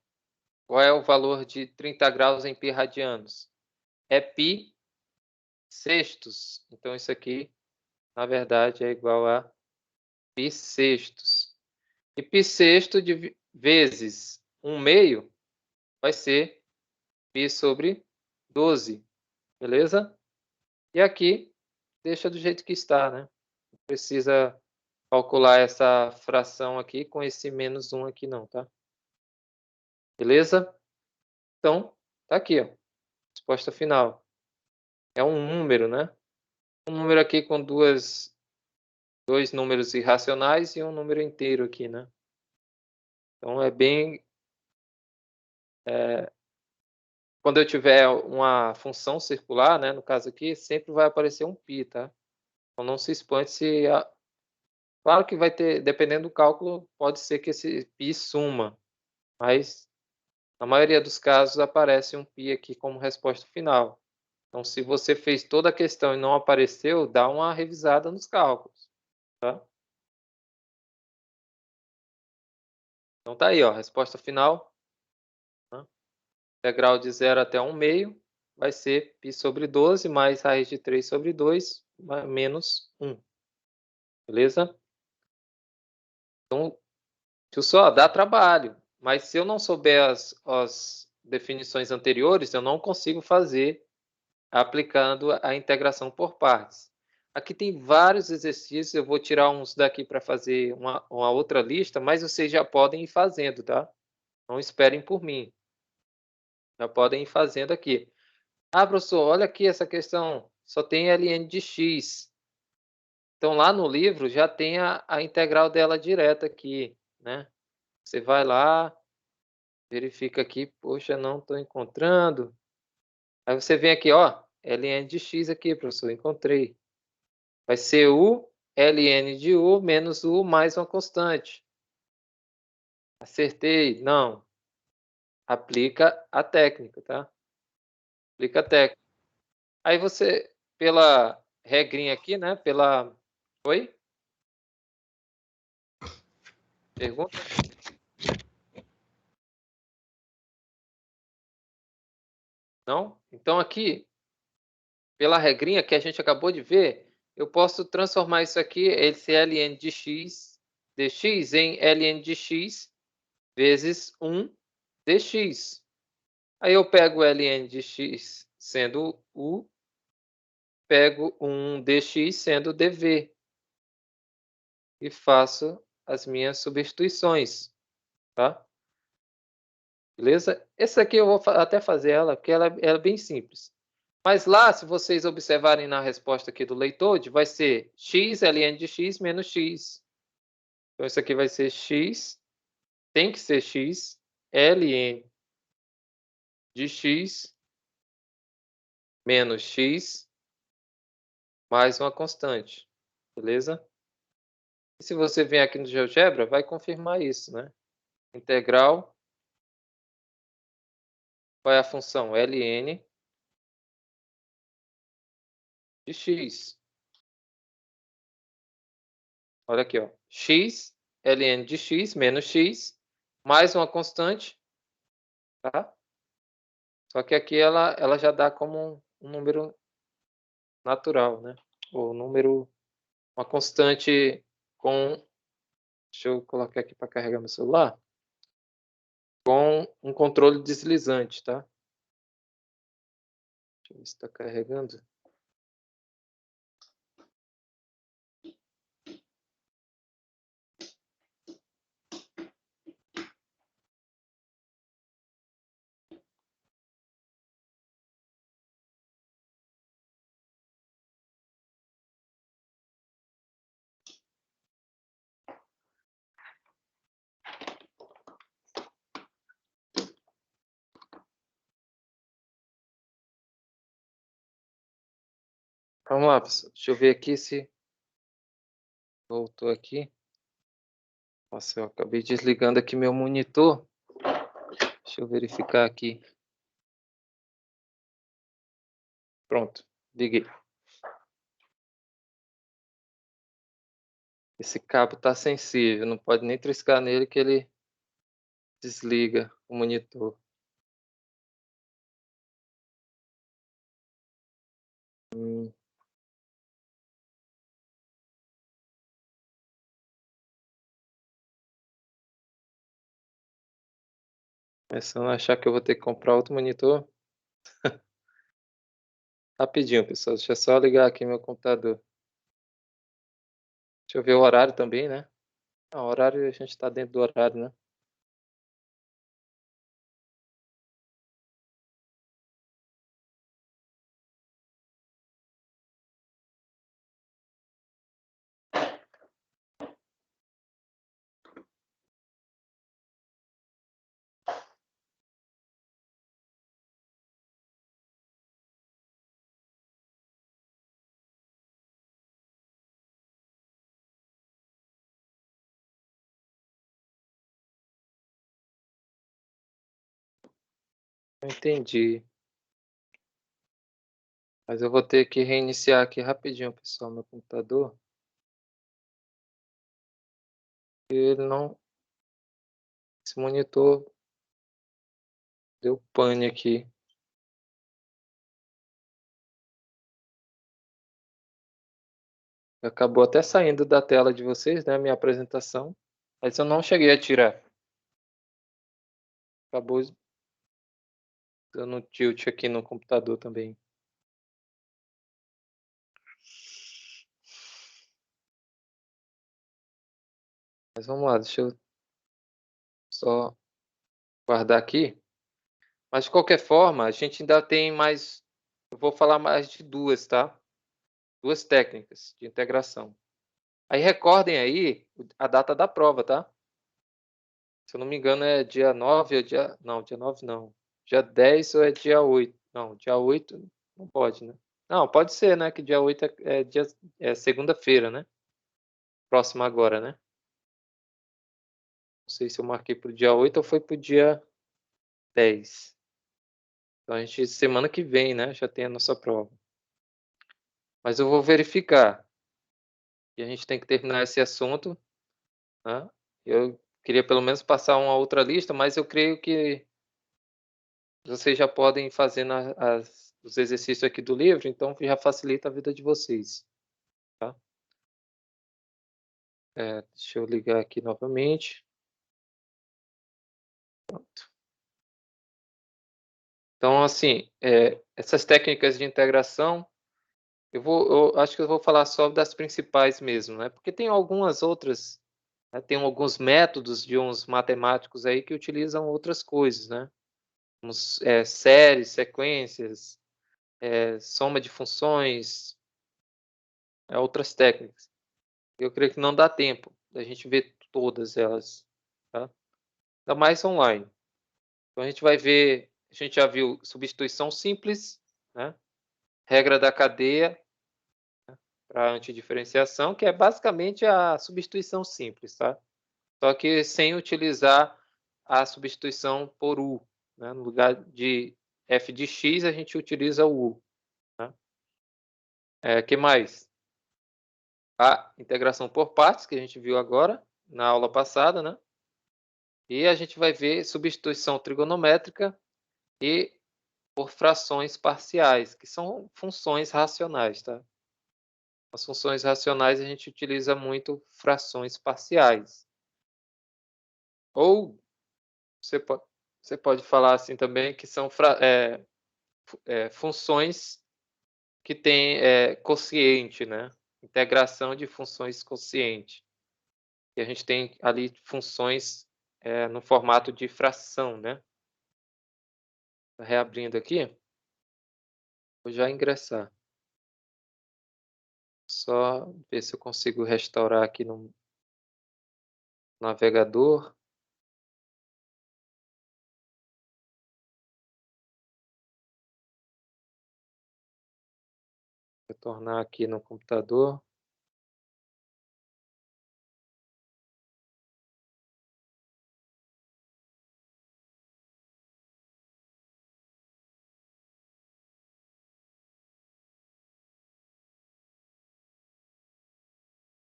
Qual é o valor de 30 graus em π radianos? É π sextos. Então, isso aqui, na verdade, é igual a π sextos. E π sexto vezes 1/2 vai ser π sobre 12. Beleza? E aqui, deixa do jeito que está, né? Não precisa calcular essa fração aqui com esse menos 1 aqui não, tá? Beleza? Então, tá aqui, ó. Resposta final. É um número, né? Um número aqui com dois números irracionais e um número inteiro aqui, né? Então, é bem... quando eu tiver uma função circular, né? No caso aqui, sempre vai aparecer um π, tá? Então, não se espante se... Claro que vai ter, dependendo do cálculo, pode ser que esse π suma, mas na maioria dos casos aparece um π aqui como resposta final. Então, se você fez toda a questão e não apareceu, dá uma revisada nos cálculos, tá? Então, tá aí, ó, resposta final. Né? Integral de 0 até 1/2 vai ser π sobre 12 mais raiz de 3 sobre 2 menos 1. Beleza? Então, viu só, dá trabalho. Mas se eu não souber as definições anteriores, eu não consigo fazer aplicando a integração por partes. Aqui tem vários exercícios, eu vou tirar uns daqui para fazer uma outra lista, mas vocês já podem ir fazendo, tá? Não esperem por mim. Já podem ir fazendo aqui. Ah, professor, olha aqui essa questão, só tem ln de x. Então, lá no livro já tem a integral dela direta aqui, né? Você vai lá, verifica aqui, poxa, não estou encontrando. Aí você vem aqui, ó, ln de x aqui, professor, encontrei. Vai ser u ln de u menos u mais uma constante. Acertei? Não. Aplica a técnica, tá? Aplica a técnica. Aí você, pela regrinha aqui, né? Oi? Pergunta? Não? Então aqui, pela regrinha que a gente acabou de ver, eu posso transformar isso aqui, esse ln de x dx, em ln de x vezes 1 dx. Aí eu pego o ln de x sendo u, pego 1 dx sendo dv e faço as minhas substituições, tá? Beleza? Essa aqui eu vou até fazer ela, porque ela é bem simples. Mas lá, se vocês observarem na resposta aqui do Leitode, vai ser x ln de x menos x. Então, isso aqui vai ser x, tem que ser x, ln de x menos x mais uma constante. Beleza? E se você vier aqui no GeoGebra, vai confirmar isso, né? Integral, qual é a função? ln de x. Olha aqui, ó. X, ln de x menos x, mais uma constante, tá? Só que aqui ela já dá como um número natural, né? Ou número, uma constante com... Deixa eu colocar aqui para carregar meu celular. Com um controle deslizante, tá? Deixa eu ver se está carregando. Vamos lá, pessoal. Deixa eu ver aqui se voltou aqui. Nossa, eu acabei desligando aqui meu monitor. Deixa eu verificar aqui. Pronto, liguei. Esse cabo tá sensível, não pode nem triscar nele que ele desliga o monitor. Começando a achar que eu vou ter que comprar outro monitor. Rapidinho, pessoal. Deixa eu só ligar aqui meu computador. Deixa eu ver o horário também, né? O horário, a gente está dentro do horário, né? Eu entendi. Mas eu vou ter que reiniciar aqui rapidinho, pessoal, meu computador. Ele não... Esse monitor deu pane aqui. Acabou até saindo da tela de vocês, né? Minha apresentação. Mas eu não cheguei a tirar. Acabou dando tilt aqui no computador também. Mas vamos lá, deixa eu só guardar aqui. Mas de qualquer forma, a gente ainda tem mais... Eu vou falar mais de duas, tá? Duas técnicas de integração. Aí recordem aí a data da prova, tá? Se eu não me engano é dia 9 ou dia... Não, dia 9 não. Dia 10 ou é dia 8? Não, dia 8 não pode, né? Não, pode ser, né? Que dia 8 é segunda-feira, né? Próxima agora, né? Não sei se eu marquei pro dia 8 ou foi pro dia 10. Então a gente, semana que vem, né? Já tem a nossa prova. Mas eu vou verificar. E a gente tem que terminar esse assunto, né? Eu queria pelo menos passar uma outra lista, mas eu creio que vocês já podem fazer os exercícios aqui do livro, então já facilita a vida de vocês. Tá? Deixa eu ligar aqui novamente. Pronto. Então, assim, essas técnicas de integração, eu acho que eu vou falar só das principais mesmo, né? Porque tem algumas outras Tem alguns métodos de uns matemáticos aí que utilizam outras coisas, né? Como, séries, sequências, soma de funções, outras técnicas. Eu creio que não dá tempo da gente ver todas elas, tá? Ainda mais online. Então a gente vai ver, a gente já viu substituição simples, né? Regra da cadeia para antidiferenciação, que é basicamente a substituição simples, tá? Só que sem utilizar a substituição por U, né? No lugar de f de x, a gente utiliza o U. Tá? Que mais? A integração por partes, que a gente viu agora na aula passada, né? E a gente vai ver substituição trigonométrica e por frações parciais, que são funções racionais, tá? As funções racionais a gente utiliza muito frações parciais. Ou você pode falar assim também que são funções que têm quociente, né? Integração de funções quociente. E a gente tem ali funções no formato de fração, né? Reabrindo aqui, vou já ingressar. Só ver se eu consigo restaurar aqui no navegador. Retornar aqui no computador.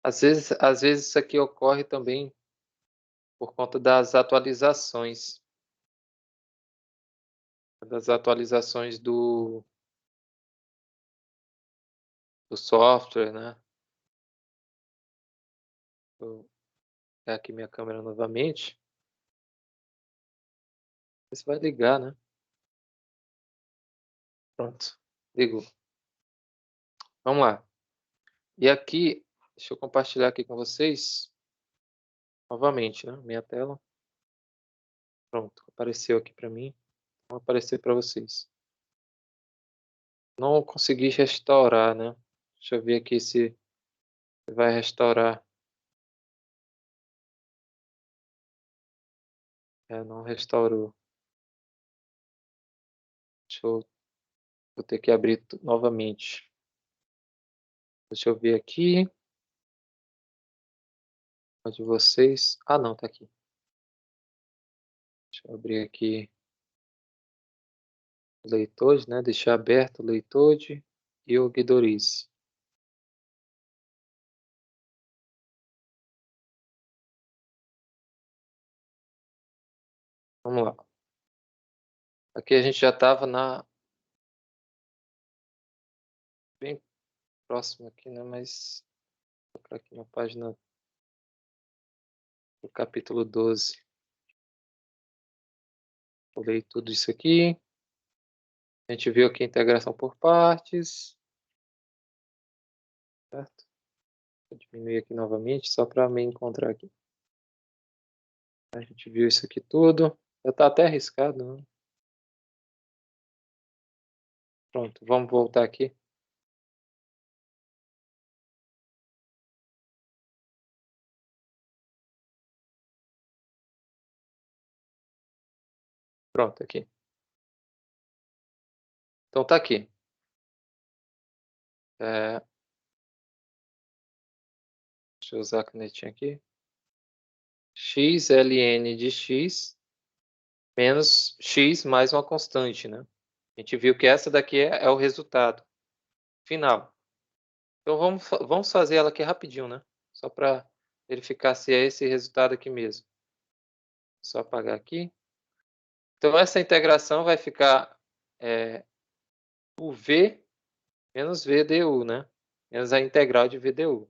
Às vezes isso aqui ocorre também por conta das atualizações do software, né? Vou pegar aqui minha câmera novamente. Isso vai ligar, né? Pronto, ligou. Vamos lá. E aqui, deixa eu compartilhar aqui com vocês novamente, né? Minha tela. Pronto, apareceu aqui para mim. Vai aparecer para vocês. Não consegui restaurar, né? Deixa eu ver aqui se vai restaurar. Não restaurou. Vou ter que abrir novamente. Deixa eu ver aqui. O de vocês. Ah, não, tá aqui. Deixa eu abrir aqui o Leitode, né? Deixar aberto o Leitode e o Guidorize. Vamos lá. Aqui a gente já estava bem próximo aqui, né? Mas vou colocar aqui na página do capítulo 12. Vou ler tudo isso aqui. A gente viu aqui a integração por partes. Certo? Vou diminuir aqui novamente, só para me encontrar aqui. A gente viu isso aqui tudo. Já está até arriscado, né? Pronto, vamos voltar aqui. Pronto, aqui. Então tá aqui. Deixa eu usar a canetinha aqui. X ln de x menos x mais uma constante, né? A gente viu que essa daqui é o resultado final. Então vamos fazer ela aqui rapidinho, né? Só para verificar se é esse resultado aqui mesmo. Só apagar aqui. Então essa integração vai ficar o v menos v du, né? Menos a integral de v du.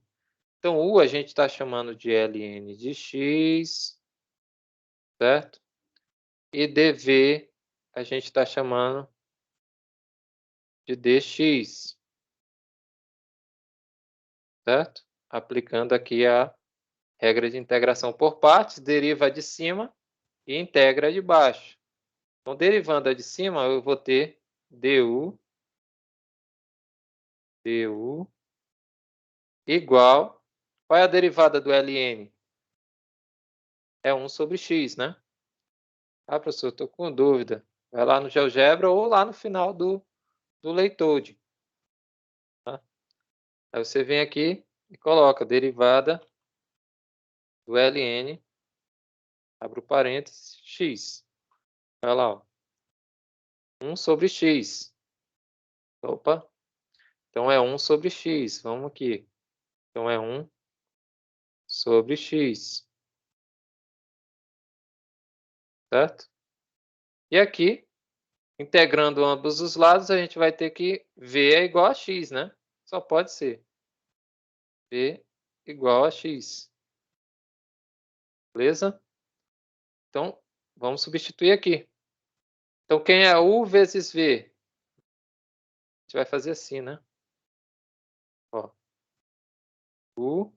Então u a gente está chamando de ln de x, certo? E dv a gente está chamando de dx, certo? Aplicando aqui a Regra de integração por partes, deriva a de cima e integra a de baixo. Então, derivando a de cima, eu vou ter du igual... Qual é a derivada do ln? É 1 sobre x, né? Ah, professor, estou com dúvida. Vai lá no GeoGebra ou lá no final do Leitode. Tá? Aí você vem aqui e coloca derivada do ln, abre o parênteses, x. Olha lá, ó. 1 sobre x. Opa. Então, é 1 sobre x. Vamos aqui. Então, é 1 sobre x. Certo? E aqui, integrando ambos os lados, a gente vai ter que v é igual a x, né? Só pode ser. V igual a x. Beleza? Então, vamos substituir aqui. Então, quem é u vezes v? A gente vai fazer assim, né? Ó. U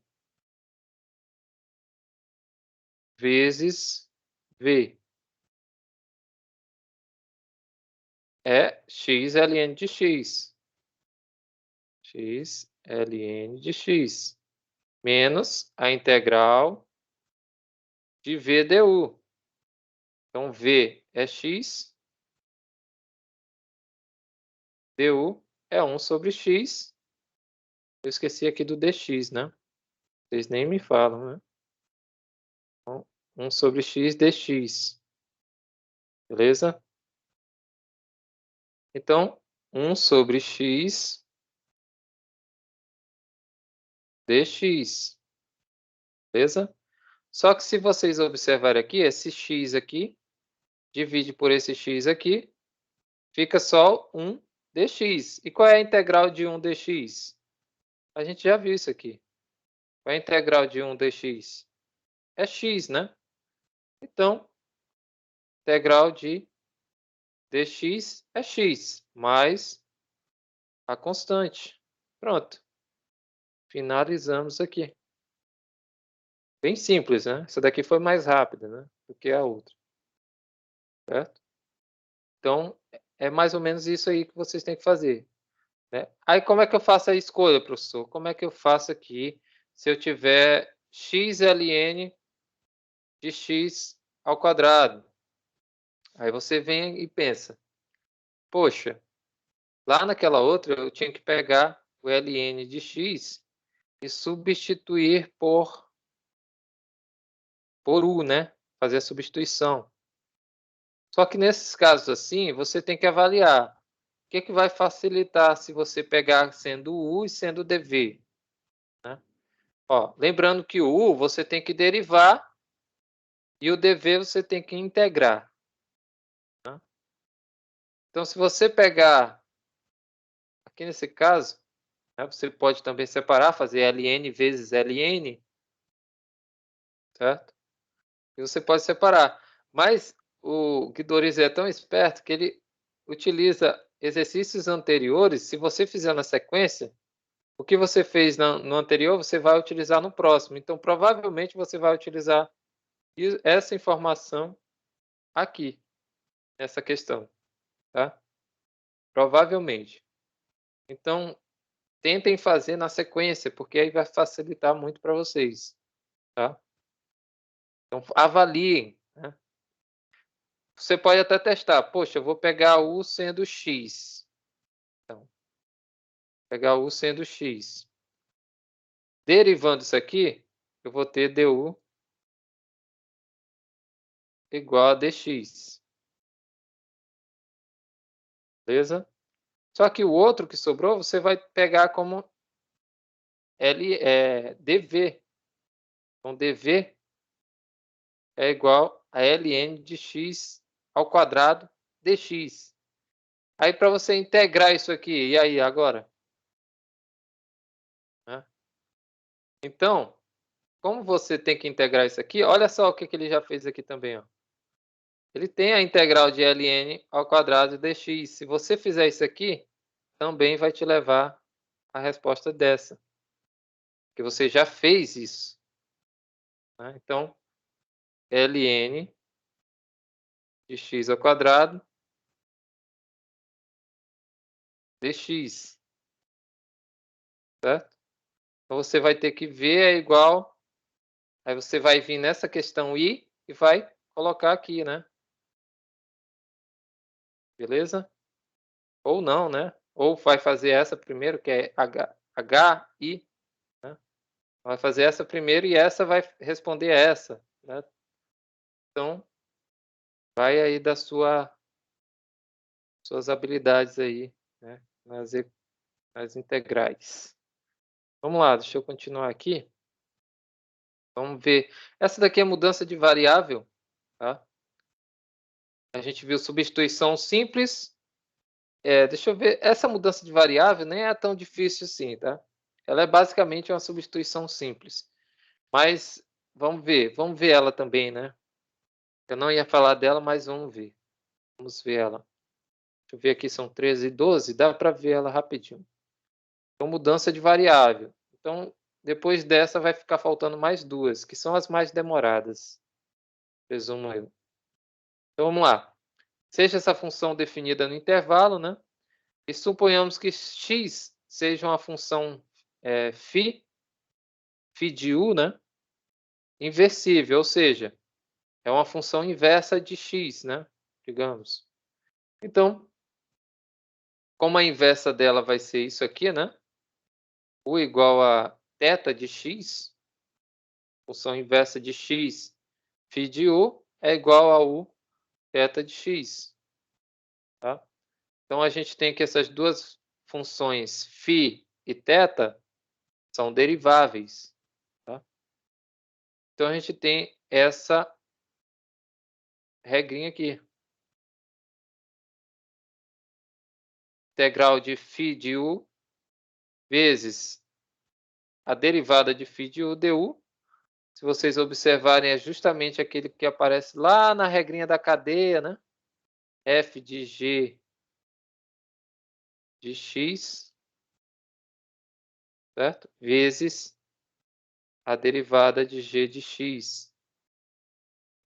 vezes v. É x ln de x. X ln de x. Menos a integral de v du. Então, v é x. Du é 1 sobre x. Eu esqueci aqui do dx, né? Vocês nem me falam, né? Então, 1 sobre x dx. Beleza? Então, 1 sobre x dx. Beleza? Só que se vocês observarem aqui, esse x aqui divide por esse x aqui, fica só 1 dx. E qual é a integral de 1 dx? A gente já viu isso aqui. Qual é a integral de 1 dx? É x, né? Então, integral de dx é x, mais a constante. Pronto. Finalizamos aqui. Bem simples, né? Essa daqui foi mais rápida, né? Do que a outra. Certo? Então, é mais ou menos isso aí que vocês têm que fazer. Né? Aí, como é que eu faço a escolha, professor? Como é que eu faço aqui se eu tiver x ln de x ao quadrado? Aí você vem e pensa, poxa, lá naquela outra eu tinha que pegar o ln de x e substituir por u, né? Fazer a substituição. Só que nesses casos assim, você tem que avaliar o que vai facilitar se você pegar sendo u e sendo dv. Né? Ó, lembrando que o u você tem que derivar e o dv você tem que integrar. Né? Então, se você pegar, aqui nesse caso, né, você pode também separar, fazer ln vezes ln, certo? E você pode separar. Mas o Guidoriz é tão esperto que ele utiliza exercícios anteriores. Se você fizer na sequência, o que você fez no anterior, você vai utilizar no próximo. Então, provavelmente, você vai utilizar essa informação aqui, nessa questão. Tá? Provavelmente. Então, tentem fazer na sequência, porque aí vai facilitar muito para vocês. Tá? Então, avaliem. Né? Você pode até testar. Poxa, eu vou pegar u sendo x. Então, pegar u sendo x. Derivando isso aqui, eu vou ter du igual a dx. Beleza? Só que o outro que sobrou, você vai pegar como dv. Então, dv é igual a ln de x ao quadrado dx. Aí, para você integrar isso aqui, e aí, agora? Né? Então, como você tem que integrar isso aqui, olha só o que ele já fez aqui também. Ó. Ele tem a integral de ln ao quadrado dx. Se você fizer isso aqui, também vai te levar a resposta dessa. Porque você já fez isso. né? Então, ln de x ao quadrado dx, certo? Então, você vai ter que v é igual, aí você vai vir nessa questão i e vai colocar aqui, né? Beleza? Ou não, né? Ou vai fazer essa primeiro, que é HI, né? Vai fazer essa primeiro e essa vai responder a essa, né? Então, vai aí das suas habilidades aí, né? Nas integrais. Vamos lá, deixa eu continuar aqui. Vamos ver. Essa daqui é mudança de variável, tá? A gente viu substituição simples. Deixa eu ver. Essa mudança de variável nem é tão difícil assim, tá? Ela é basicamente uma substituição simples. Mas vamos ver ela também, né? Eu não ia falar dela, mas vamos ver. Vamos ver ela. Deixa eu ver aqui, são 13 e 12, dá para ver ela rapidinho. Então, mudança de variável. Então, depois dessa vai ficar faltando mais duas, que são as mais demoradas. Presumo eu. Então, vamos lá. Seja essa função definida no intervalo, né? E suponhamos que x seja uma função φ de u, né? Inversível, ou seja, é uma função inversa de x, né? Digamos. Então, como a inversa dela vai ser isso aqui, né? U igual a θ de x, função inversa de x, φ de u, é igual a u θ de x. Tá? Então, a gente tem que essas duas funções, φ e θ, são deriváveis. Tá? Então, a gente tem essa regrinha aqui. Integral de φ de u vezes a derivada de φ de u du. Se vocês observarem, é justamente aquele que aparece lá na regrinha da cadeia, né? F de g de x, certo? Vezes a derivada de g de x.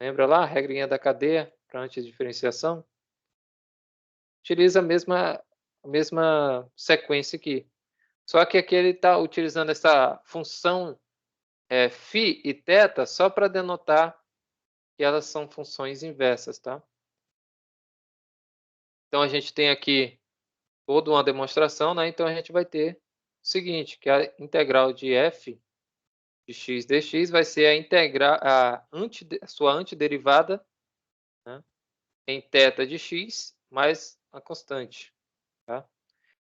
Lembra lá a regrinha da cadeia para antidifferenciação? Utiliza a mesma sequência aqui. Só que aqui ele está utilizando essa função φ e θ só para denotar que elas são funções inversas, tá? Então, a gente tem aqui toda uma demonstração, né? Então, a gente vai ter o seguinte, que a integral de f de x dx vai ser a sua antiderivada, né? Em θ de x mais a constante, tá?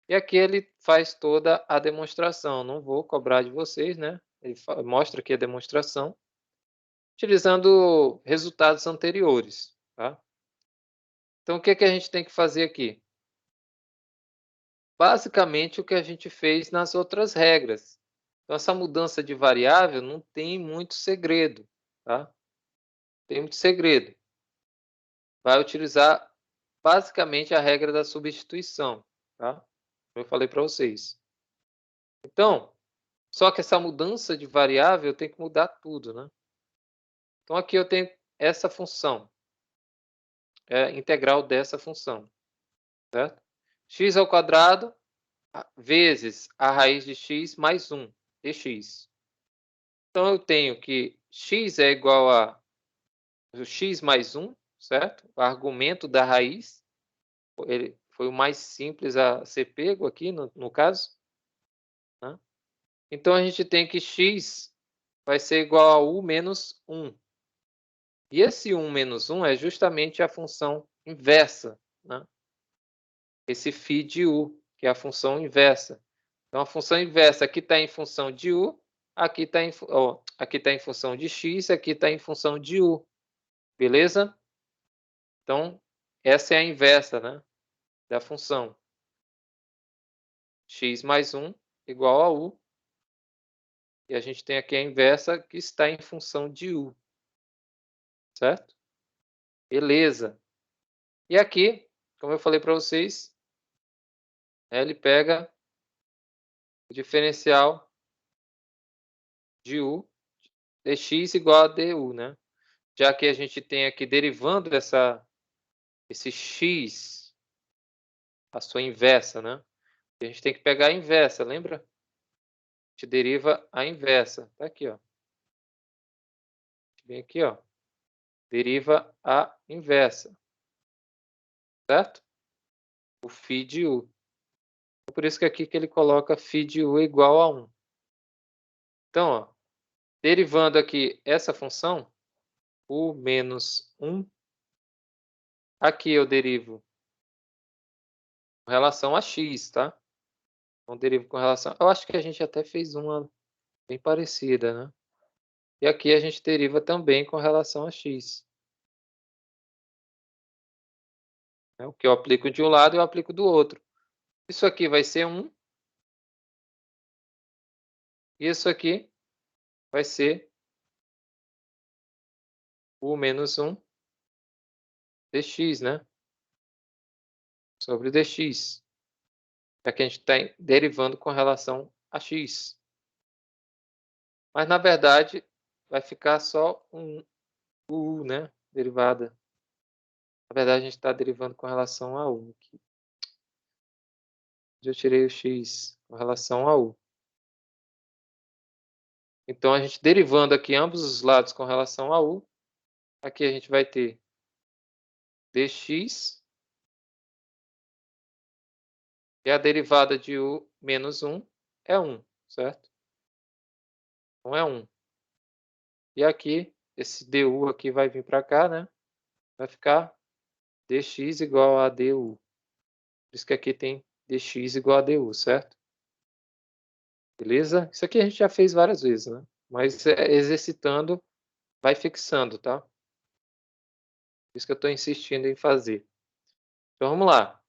E aqui ele faz toda a demonstração. Não vou cobrar de vocês, né? Ele mostra aqui a demonstração, utilizando resultados anteriores, tá? Então, o que é que a gente tem que fazer aqui? Basicamente, o que a gente fez nas outras regras. Então, essa mudança de variável não tem muito segredo, tá? Tem muito segredo. Vai utilizar basicamente a regra da substituição, tá? Eu falei para vocês. Então, só que essa mudança de variável tem que mudar tudo, né? Então, aqui eu tenho essa função, integral dessa função, certo? X ao quadrado vezes a raiz de x mais 1 dx. Então, eu tenho que x é igual a x mais 1, certo? O argumento da raiz, ele foi o mais simples a ser pego aqui, no caso. Né? Então, a gente tem que x vai ser igual a u menos 1. E esse 1 menos 1 é justamente a função inversa, né? Esse φ de u, que é a função inversa. Então, a função inversa aqui está em função de u, aqui está em função de x, aqui está em função de u. Beleza? Então, essa é a inversa, né, da função. X mais 1 igual a u. E a gente tem aqui a inversa que está em função de u. Certo? Beleza. E aqui, como eu falei para vocês, ele pega o diferencial de u dx igual a du, né? Já que a gente tem aqui derivando esse x, a sua inversa, né? A gente tem que pegar a inversa, lembra? A gente deriva a inversa. Tá aqui, ó. Vem aqui, ó. Deriva a inversa. Certo? O φ de u. Por isso que aqui que ele coloca φ de u igual a 1. Então, ó, derivando aqui essa função, u menos 1, aqui eu derivo com relação a x, tá? Então, derivo com relação... Eu acho que a gente até fez uma bem parecida, né? E aqui a gente deriva também com relação a x. O que eu aplico de um lado, eu aplico do outro. Isso aqui vai ser 1. E isso aqui vai ser u menos 1 dx, né? Sobre dx. Já que a gente está derivando com relação a x. Mas, na verdade, vai ficar só um u, né? Derivada. Na verdade, a gente está derivando com relação a u. Aqui. Eu tirei o x com relação a u. Então, a gente derivando aqui ambos os lados com relação a u, aqui a gente vai ter dx, e a derivada de u menos 1 é 1, certo? Então, é 1. E aqui, esse du aqui vai vir para cá, né? Vai ficar dx igual a du. Por isso que aqui tem dx igual a du, certo? Beleza? Isso aqui a gente já fez várias vezes, né? Mas exercitando, vai fixando, tá? Por isso que eu estou insistindo em fazer. Então, vamos lá.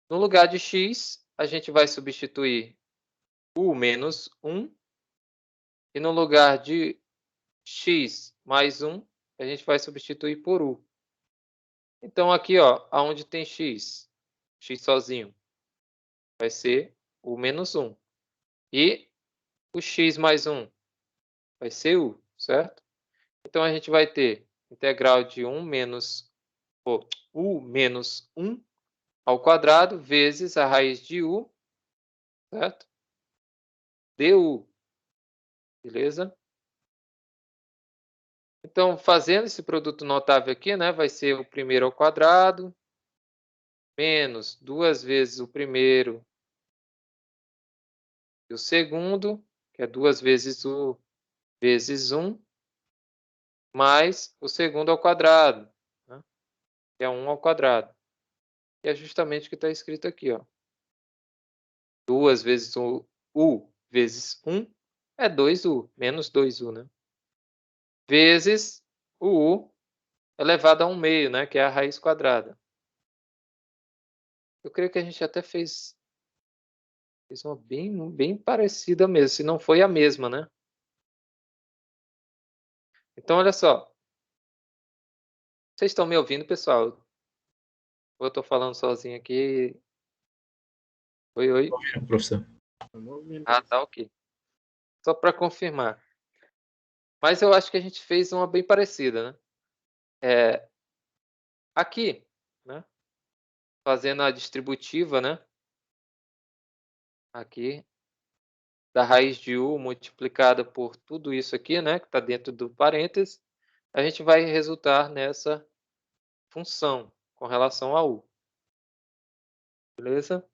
No lugar de x, a gente vai substituir u menos 1. E no lugar de x mais 1, a gente vai substituir por u. Então, aqui, ó, onde tem x sozinho, vai ser u menos 1. E o x mais 1 vai ser u, certo? Então, a gente vai ter integral de 1 menos, u menos 1 ao quadrado vezes a raiz de u, certo? Du, beleza? Então, fazendo esse produto notável aqui, né, vai ser o primeiro ao quadrado, menos 2 vezes o primeiro e o segundo, que é 2 vezes u vezes 1, mais o segundo ao quadrado, né, que é 1 ao quadrado. E é justamente o que está escrito aqui, ó. 2 vezes u vezes 1 é 2u, menos 2u, né? Vezes o u elevado a 1 meio, né? Que é a raiz quadrada. Eu creio que a gente até fez uma bem parecida mesmo, se não foi a mesma, né? Então, olha só. Vocês estão me ouvindo, pessoal? Ou eu estou falando sozinho aqui? Oi, oi. Ouvindo, professor. Ah, tá, ok. Só para confirmar. Mas eu acho que a gente fez uma bem parecida, né? Aqui, né? Fazendo a distributiva, né? Aqui, da raiz de u multiplicada por tudo isso aqui, né? Que está dentro do parênteses, a gente vai resultar nessa função com relação a u. Beleza?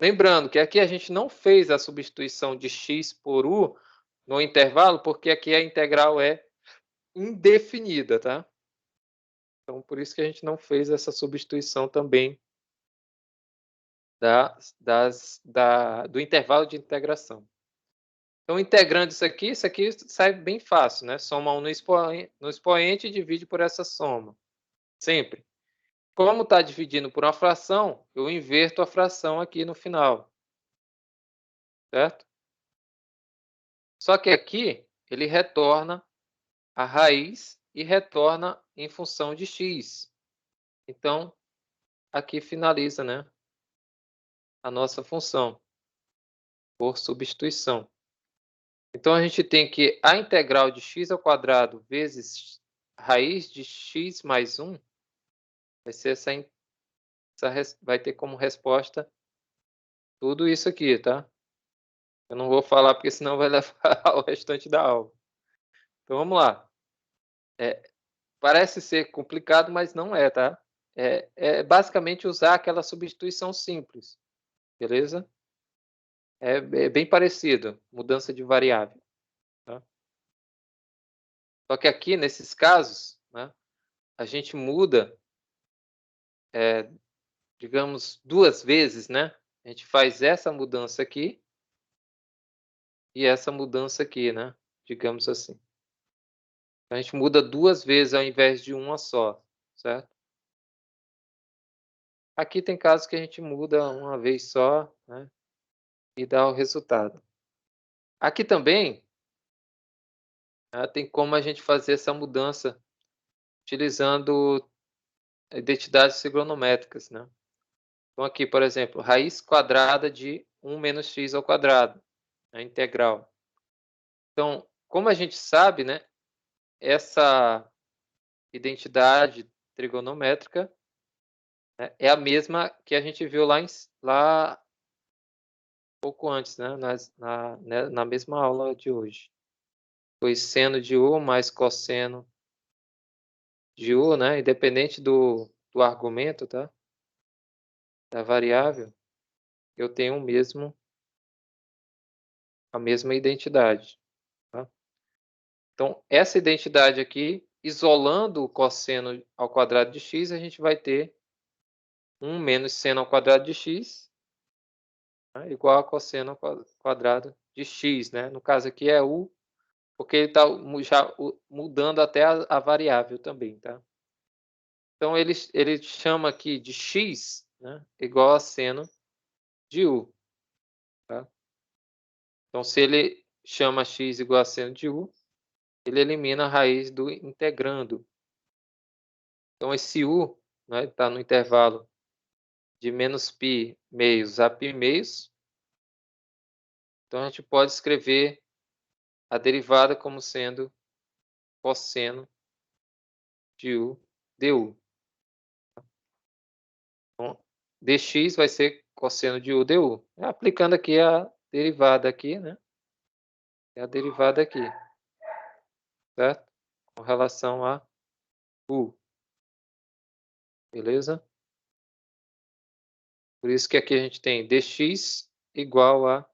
Lembrando que aqui a gente não fez a substituição de x por u no intervalo, porque aqui a integral é indefinida, tá? Então, por isso que a gente não fez essa substituição também do intervalo de integração. Então, integrando isso aqui sai bem fácil, né? Soma 1 no expoente e divide por essa soma. Sempre. Como está dividindo por uma fração, eu inverto a fração aqui no final. Certo? Só que aqui, ele retorna a raiz e retorna em função de x. Então, aqui finaliza, né, a nossa função por substituição. Então, a gente tem que a integral de x ao quadrado vezes raiz de x mais 1 vai ser vai ter como resposta tudo isso aqui, tá? Eu não vou falar porque senão vai levar ao restante da aula. Então, vamos lá. Parece ser complicado, mas não é, tá? É basicamente usar aquela substituição simples, beleza? É bem parecido, mudança de variável. Tá? Só que aqui, nesses casos, né, a gente muda, digamos, duas vezes, né? A gente faz essa mudança aqui e essa mudança aqui, né? Digamos assim. A gente muda duas vezes ao invés de uma só, certo? Aqui tem casos que a gente muda uma vez só, né? E dá o resultado. Aqui também, né, tem como a gente fazer essa mudança utilizando identidades trigonométricas, né? Então aqui, por exemplo, raiz quadrada de 1 menos x ao quadrado, a integral. Então, como a gente sabe, né, essa identidade trigonométrica, né, é a mesma que a gente viu lá pouco antes, né, na mesma aula de hoje. Foi seno de u mais cosseno de u, né, independente do argumento, tá? Da variável, eu tenho a mesma identidade. Tá? Então, essa identidade aqui, isolando o cosseno ao quadrado de x, a gente vai ter 1 menos seno ao quadrado de x, né, igual a cosseno ao quadrado de x. Né? No caso aqui é u, porque ele está já mudando até a variável também. Tá? Então, ele chama aqui de x, né, igual a seno de u. Tá? Então, se ele chama x igual a seno de u, ele elimina a raiz do integrando. Então, esse u está, né, no intervalo de menos π meios a π meios. Então, a gente pode escrever a derivada como sendo cosseno de u du. Então, dx vai ser cosseno de u du. Aplicando aqui a derivada aqui, né? É a derivada aqui, certo? Com relação a u. Beleza? Por isso que aqui a gente tem dx igual a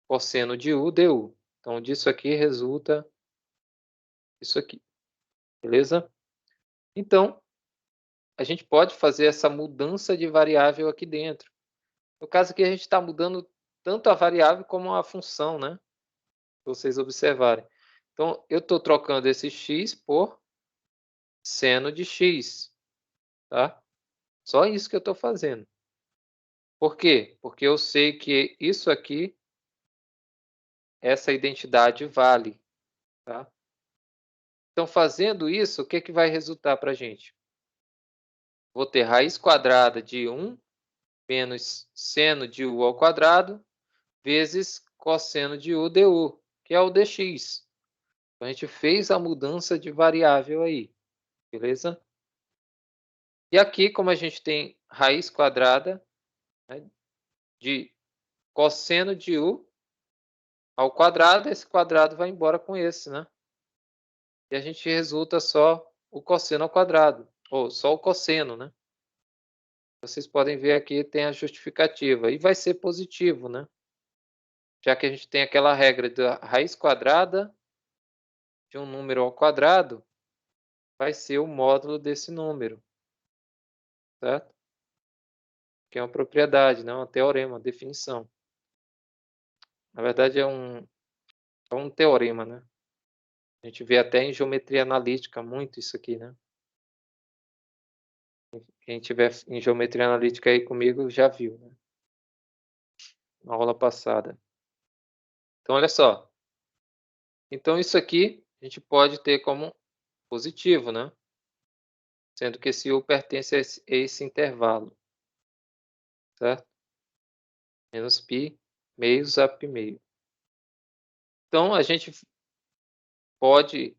cosseno de u du. Então, disso aqui resulta isso aqui. Beleza? Então, a gente pode fazer essa mudança de variável aqui dentro. No caso aqui, a gente está mudando tanto a variável como a função, né? Se vocês observarem. Então, eu estou trocando esse x por seno de x, tá? Só isso que eu estou fazendo. Por quê? Porque eu sei que isso aqui, essa identidade vale, tá? Então, fazendo isso, o que, que vai resultar para a gente? Vou ter raiz quadrada de 1 menos seno de u ao quadrado vezes cosseno de u du, que é o dx. Então, a gente fez a mudança de variável aí, beleza? E aqui, como a gente tem raiz quadrada, né, de cosseno de u ao quadrado, esse quadrado vai embora com esse, né? E a gente resulta só o cosseno ao quadrado, ou só o cosseno, né? Vocês podem ver aqui, tem a justificativa. E vai ser positivo, né? Já que a gente tem aquela regra da raiz quadrada de um número ao quadrado, vai ser o módulo desse número, certo? Que é uma propriedade, não um teorema, uma definição. Na verdade, é um teorema, né? A gente vê até em geometria analítica muito isso aqui, né? Quem tiver em geometria analítica aí comigo já viu, né? Na aula passada. Então, olha só. Então, isso aqui a gente pode ter como positivo, né? Sendo que esse u pertence a esse intervalo, certo? Menos π meios a π meio. Então, a gente pode,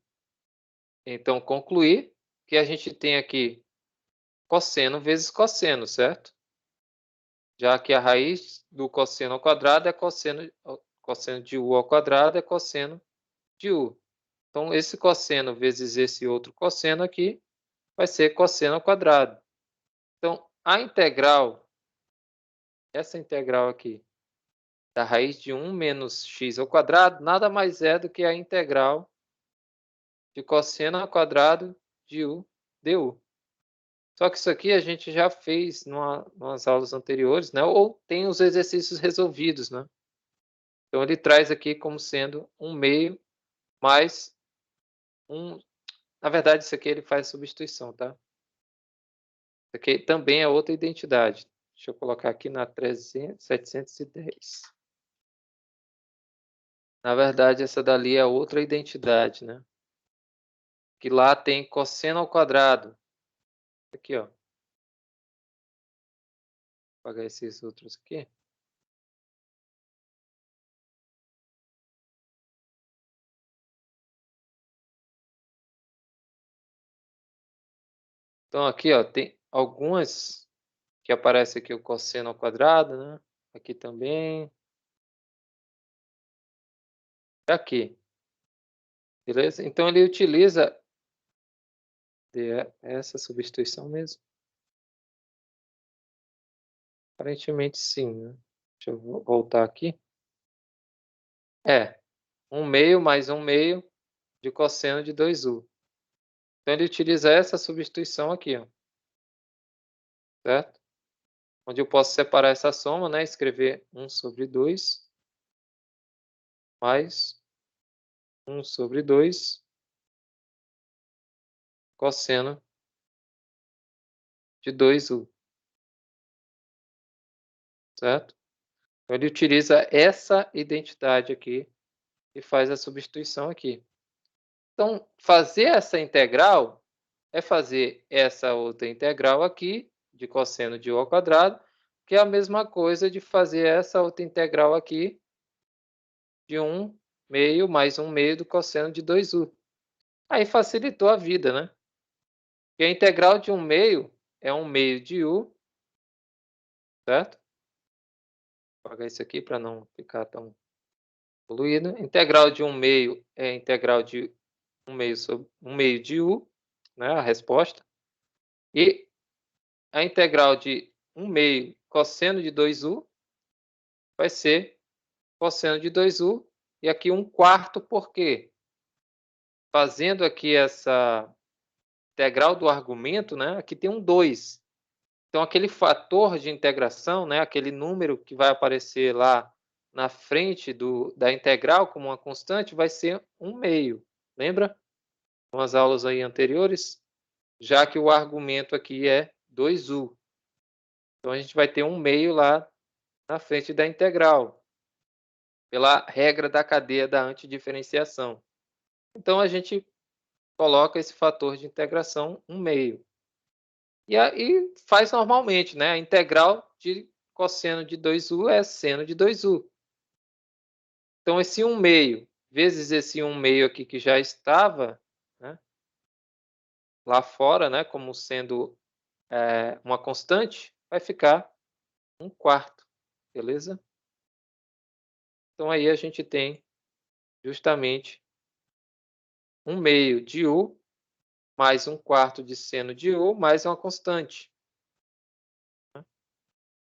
então, concluir que a gente tem aqui cosseno vezes cosseno, certo? Já que a raiz do cosseno ao quadrado é cosseno de u ao quadrado é cosseno de u. Então, esse cosseno vezes esse outro cosseno aqui vai ser cosseno ao quadrado. Então, a integral, essa integral aqui, da raiz de 1 menos x ao quadrado, nada mais é do que a integral de cosseno ao quadrado de u du. Só que isso aqui a gente já fez nas aulas anteriores, né? Ou tem os exercícios resolvidos, né? Então, ele traz aqui como sendo 1 meio mais 1... Na verdade, isso aqui ele faz substituição, tá? Isso aqui também é outra identidade. Deixa eu colocar aqui na 710. Na verdade, essa dali é outra identidade, né? Que lá tem cosseno ao quadrado. Aqui, ó. Vou apagar esses outros aqui. Então, aqui, ó, tem algumas que aparece aqui o cosseno ao quadrado, né? Aqui também. Aqui. Beleza? Então, ele utiliza essa substituição mesmo. Aparentemente, sim, né? Deixa eu voltar aqui. É. 1 meio mais 1 meio de cosseno de 2u. Então, ele utiliza essa substituição aqui, ó. Certo? Onde eu posso separar essa soma, né? Escrever 1 sobre 2 mais 1 sobre 2 cosseno de 2u. Certo? Então, ele utiliza essa identidade aqui e faz a substituição aqui. Então, fazer essa integral é fazer essa outra integral aqui, de cosseno de u ao quadrado, que é a mesma coisa de fazer essa outra integral aqui, de 1 meio mais 1 meio do cosseno de 2u. Aí facilitou a vida, né? Porque a integral de 1 meio é 1 meio de u, certo? Vou apagar isso aqui para não ficar tão poluído. Integral de 1 meio é a integral de 1 meio sobre 1 meio de u, né? A resposta. E a integral de 1 meio cosseno de 2u vai ser cosseno de 2u. E aqui 1/4, por quê? Fazendo aqui essa integral do argumento, né? Aqui tem um 2. Então, aquele fator de integração, né? Aquele número que vai aparecer lá na frente da integral como uma constante, vai ser 1 meio. Lembra? Umas aulas aí anteriores? Já que o argumento aqui é 2u. Então, a gente vai ter 1 meio lá na frente da integral, pela regra da cadeia da antidiferenciação. Então, a gente coloca esse fator de integração 1 meio. E aí faz normalmente, né? A integral de cosseno de 2u é seno de 2u. Então, esse 1 meio vezes esse 1 meio aqui que já estava, né, lá fora, né, como sendo uma constante, vai ficar 1/4, beleza? Então, aí a gente tem justamente 1 meio de u mais 1/4 de seno de u mais uma constante.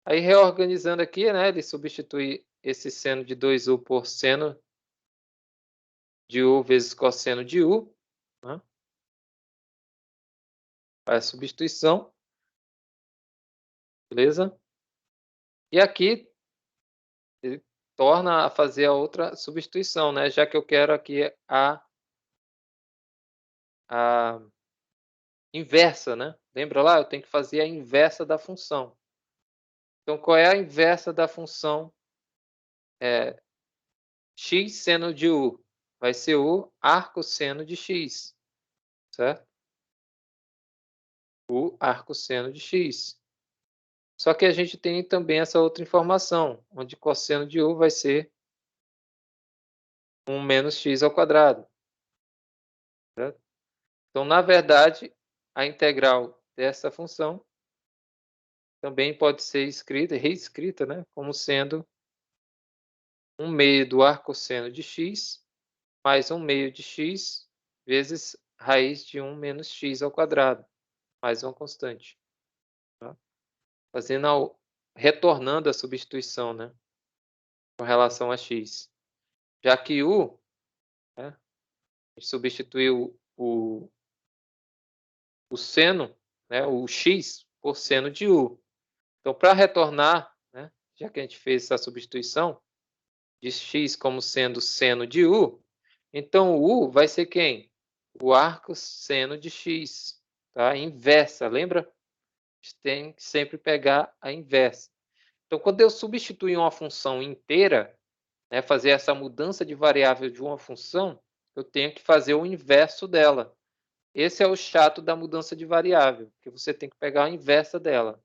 Aí, reorganizando aqui, né, ele substitui esse seno de 2u por seno de u vezes cosseno de u, né? Faz a substituição, beleza? E aqui ele torna a fazer a outra substituição, né? Já que eu quero aqui a inversa, né? Lembra lá? Eu tenho que fazer a inversa da função. Então, qual é a inversa da função x seno de u? Vai ser o arcosseno de x, certo? O arcosseno de x. Só que a gente tem também essa outra informação, onde cosseno de u vai ser 1 menos x ao quadrado. Certo? Então, na verdade, a integral dessa função também pode ser escrita, reescrita, né, como sendo 1/2 do arcosseno de x mais 1/2 de x vezes raiz de 1 menos x ao quadrado, mais uma constante. Tá? Retornando a substituição, né, com relação a x. Já que u, né, a gente substituiu o seno, né, o x, por seno de u. Então, para retornar, né, já que a gente fez essa substituição de x como sendo seno de u, então o u vai ser quem? O arcosseno de x, tá? Inversa, lembra? A gente tem que sempre pegar a inversa. Então, quando eu substituir uma função inteira, né, fazer essa mudança de variável de uma função, eu tenho que fazer o inverso dela. Esse é o chato da mudança de variável, que você tem que pegar a inversa dela.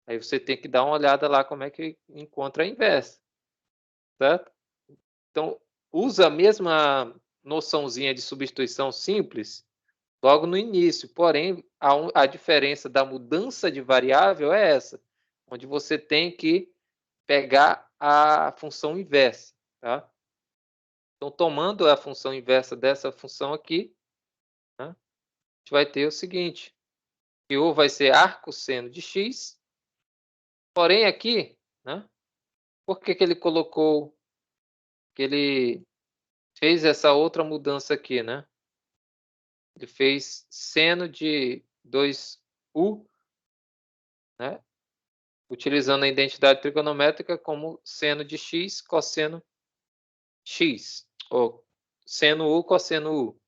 Aí você tem que dar uma olhada lá como é que encontra a inversa, certo? Então, usa a mesma noçãozinha de substituição simples logo no início, porém, a diferença da mudança de variável é essa, onde você tem que pegar a função inversa, tá? Então, tomando a função inversa dessa função aqui, né, a gente vai ter o seguinte, que u vai ser arcosseno de x, porém aqui, né, por que ele colocou, que ele fez essa outra mudança aqui, né? Ele fez seno de 2u, né, utilizando a identidade trigonométrica como seno de x, cosseno x, ou seno u, cosseno u.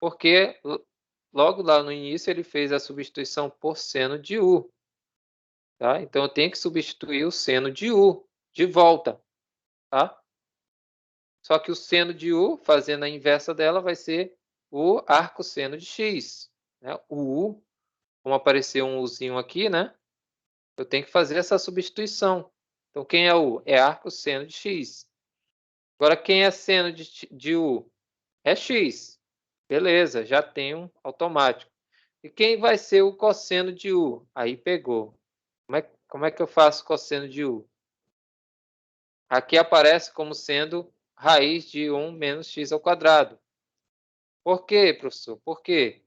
Porque logo lá no início ele fez a substituição por seno de u. Tá? Então, eu tenho que substituir o seno de u de volta. Tá? Só que o seno de u, fazendo a inversa dela, vai ser o arcosseno de x. Né? O u, como apareceu um uzinho aqui, né? Eu tenho que fazer essa substituição. Então, quem é u? É arcosseno de x. Agora, quem é seno de u? É x. Beleza, já tenho automático. E quem vai ser o cosseno de u? Aí pegou. Como é que eu faço cosseno de u? Aqui aparece como sendo raiz de 1 menos x ao quadrado. Por quê, professor? Por quê?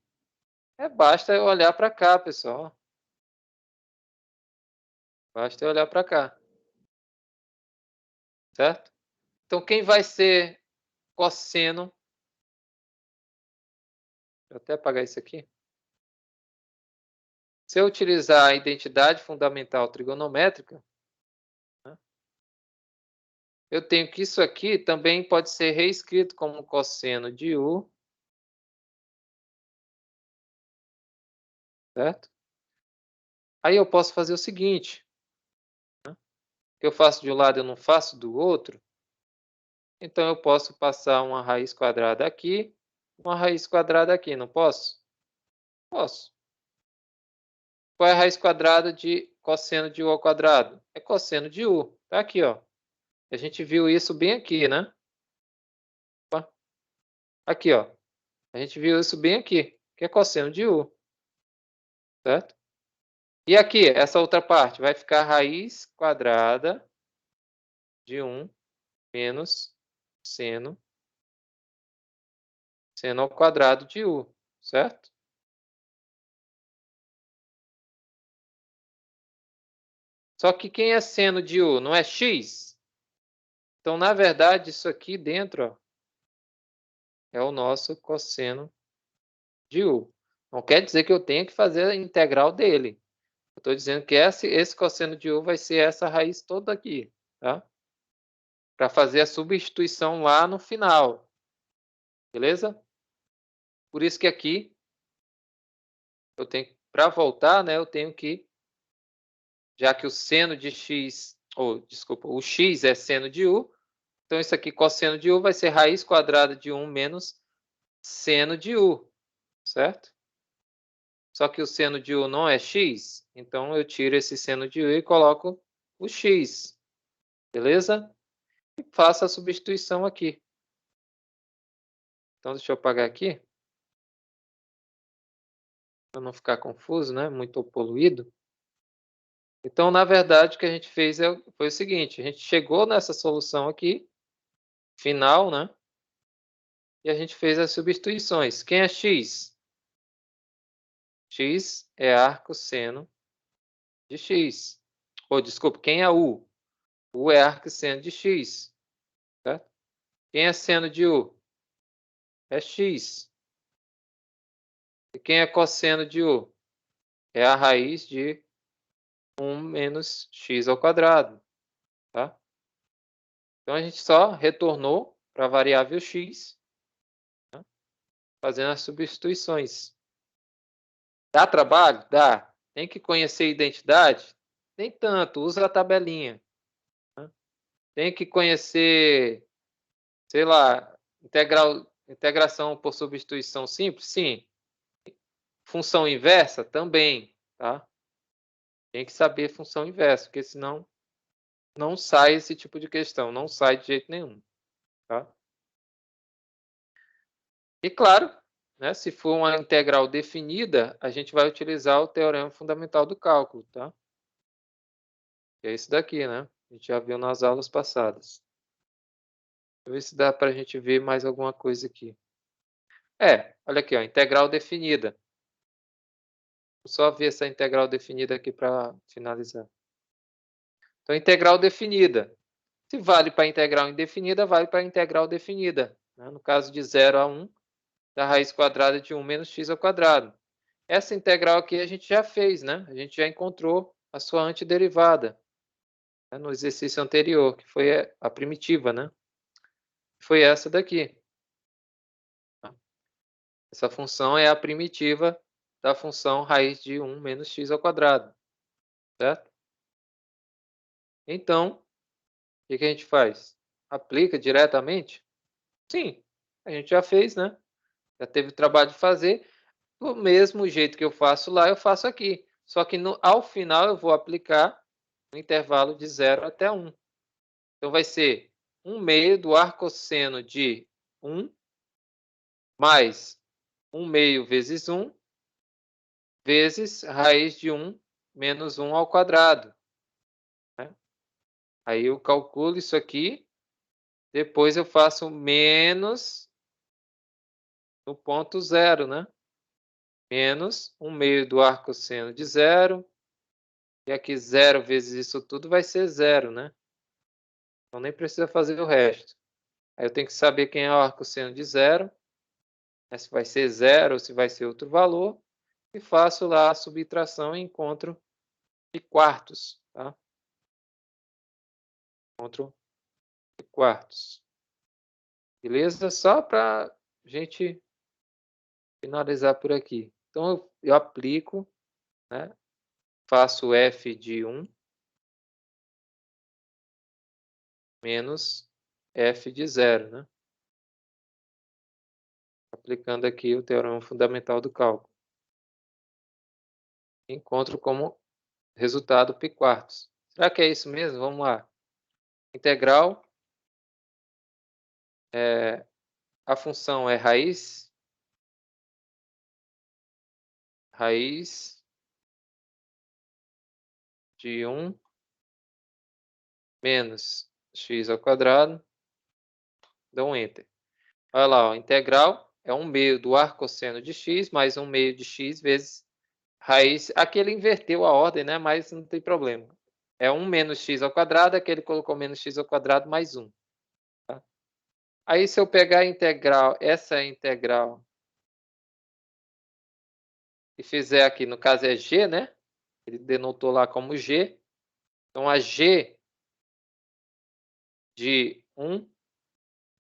Basta eu olhar para cá, pessoal. Basta eu olhar para cá. Certo? Então, quem vai ser cosseno? Vou até apagar isso aqui. Se eu utilizar a identidade fundamental trigonométrica, né, eu tenho que isso aqui também pode ser reescrito como cosseno de u, certo? Aí eu posso fazer o seguinte, né? O que eu faço de um lado eu não faço do outro, então eu posso passar uma raiz quadrada aqui, uma raiz quadrada aqui, não posso? Posso. Qual é a raiz quadrada de cosseno de u ao quadrado? É cosseno de u. Tá aqui, ó. A gente viu isso bem aqui, né? Aqui, ó. A gente viu isso bem aqui, que é cosseno de u. Certo? E aqui, essa outra parte, vai ficar raiz quadrada de 1 menos seno ao quadrado de u, certo? Só que quem é seno de u? Não é x? Então, na verdade, isso aqui dentro, ó, é o nosso cosseno de u. Não quer dizer que eu tenha que fazer a integral dele. Eu estou dizendo que esse cosseno de u vai ser essa raiz toda aqui, tá? Para fazer a substituição lá no final. Beleza? Por isso que aqui, eu tenho, para voltar, né, eu tenho que, já que o seno de x, ou desculpa, o x é seno de u, então isso aqui, cosseno de u, vai ser raiz quadrada de 1 menos seno de u, certo? Só que o seno de u não é x, então eu tiro esse seno de u e coloco o x, beleza? E faço a substituição aqui. Então, deixa eu apagar aqui. Para não ficar confuso, né? Muito poluído. Então, na verdade, o que a gente fez foi o seguinte. A gente chegou nessa solução aqui, final, né? E a gente fez as substituições. Quem é x? X é arcosseno de x. Ou, desculpa, quem é u? U é arcosseno de x. Certo? Quem é seno de u? É x. E quem é cosseno de u? É a raiz de 1 menos x ao quadrado. Tá? Então, a gente só retornou para a variável x, né? Fazendo as substituições. Dá trabalho? Dá. Tem que conhecer a identidade? Nem tanto, usa a tabelinha. Né? Tem que conhecer, sei lá, integração por substituição simples? Sim. Função inversa? Também. Tá? Tem que saber função inversa, porque senão não sai esse tipo de questão, não sai de jeito nenhum. Tá? E claro, né, se for uma integral definida, a gente vai utilizar o teorema fundamental do cálculo. Tá? Que é isso daqui, né? A gente já viu nas aulas passadas. Deixa eu ver se dá para a gente ver mais alguma coisa aqui. Olha aqui, ó, integral definida. Vou só ver essa integral definida aqui para finalizar. Então, integral definida. Se vale para integral indefinida, vale para integral definida. Né? No caso de 0 a 1, da raiz quadrada de 1 menos x ao quadrado. Essa integral aqui a gente já fez, né? A gente já encontrou a sua antiderivada, né? No exercício anterior, que foi a primitiva, né? Foi essa daqui. Essa função é a primitiva da função raiz de 1 menos x ao quadrado. Certo? Então, o que a gente faz? Aplica diretamente? Sim, a gente já fez, né? Já teve o trabalho de fazer. Do mesmo jeito que eu faço lá, eu faço aqui. Só que ao final eu vou aplicar no intervalo de 0 até 1. Então, vai ser 1 meio do arcosseno de 1 mais 1 meio vezes 1 vezes raiz de 1 menos 1 ao quadrado. Né? Aí eu calculo isso aqui, depois eu faço menos no ponto 0, né? Menos 1 meio do arcosseno de 0, e aqui 0 vezes isso tudo vai ser 0, né? Então nem precisa fazer o resto. Aí eu tenho que saber quem é o arcosseno de 0, né? Se vai ser 0 ou se vai ser outro valor, e faço lá a subtração e encontro de quartos, tá? Encontro de quartos. Beleza? Só para a gente finalizar por aqui. Então, eu aplico, né? Faço f de 1 menos f de 0, né? Aplicando aqui o teorema fundamental do cálculo. Encontro como resultado π quartos. Será que é isso mesmo? Vamos lá. Integral. A função é raiz de 1 menos x ao quadrado. Dá um enter. Olha lá, ó, integral é 1 meio do arcosseno de x mais 1 meio de x vezes raiz. Aqui ele inverteu a ordem, né? Mas não tem problema. É 1 menos x ao quadrado, aqui ele colocou menos x ao quadrado mais 1. Tá? Aí, se eu pegar a integral, essa integral, e fizer aqui, no caso é g, né? Ele denotou lá como g. Então, a g de 1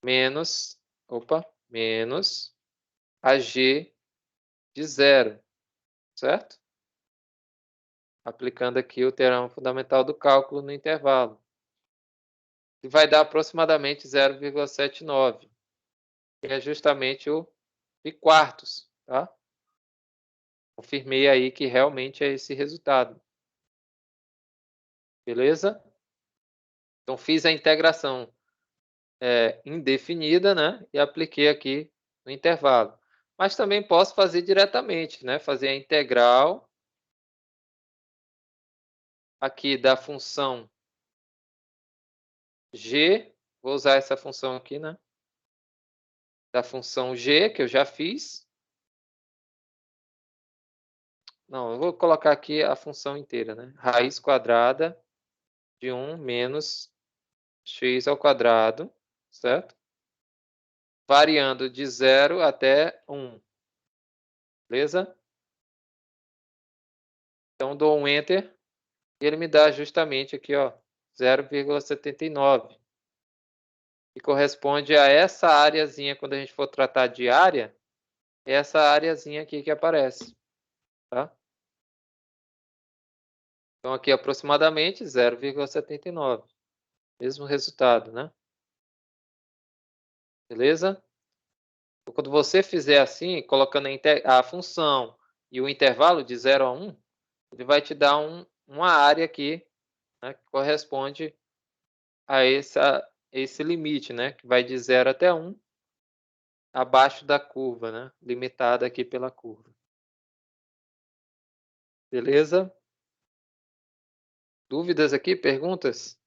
menos a g de 0, certo? Aplicando aqui o teorema fundamental do cálculo no intervalo. E vai dar aproximadamente 0,79, que é justamente o π quartos, tá? Confirmei aí que realmente é esse resultado. Beleza? Então, fiz a integração indefinida, né? E apliquei aqui no intervalo. Mas também posso fazer diretamente, né? Fazer a integral aqui da função g, vou usar essa função aqui, né? Da função g, que eu já fiz. Não, eu vou colocar aqui a função inteira, né? Raiz quadrada de 1 menos x ao quadrado, certo? Variando de 0 até 1. Beleza? Então, dou um Enter e ele me dá justamente aqui, ó, 0,79. Que corresponde a essa areazinha, quando a gente for tratar de área, é essa areazinha aqui que aparece, tá? Então, aqui aproximadamente 0,79. Mesmo resultado, né? Beleza? Então, quando você fizer assim, colocando a função e o intervalo de 0 a 1, ele vai te dar uma área aqui, né, que corresponde a esse limite, né? Que vai de 0 até 1, abaixo da curva, né? Limitada aqui pela curva. Beleza? Dúvidas aqui? Perguntas?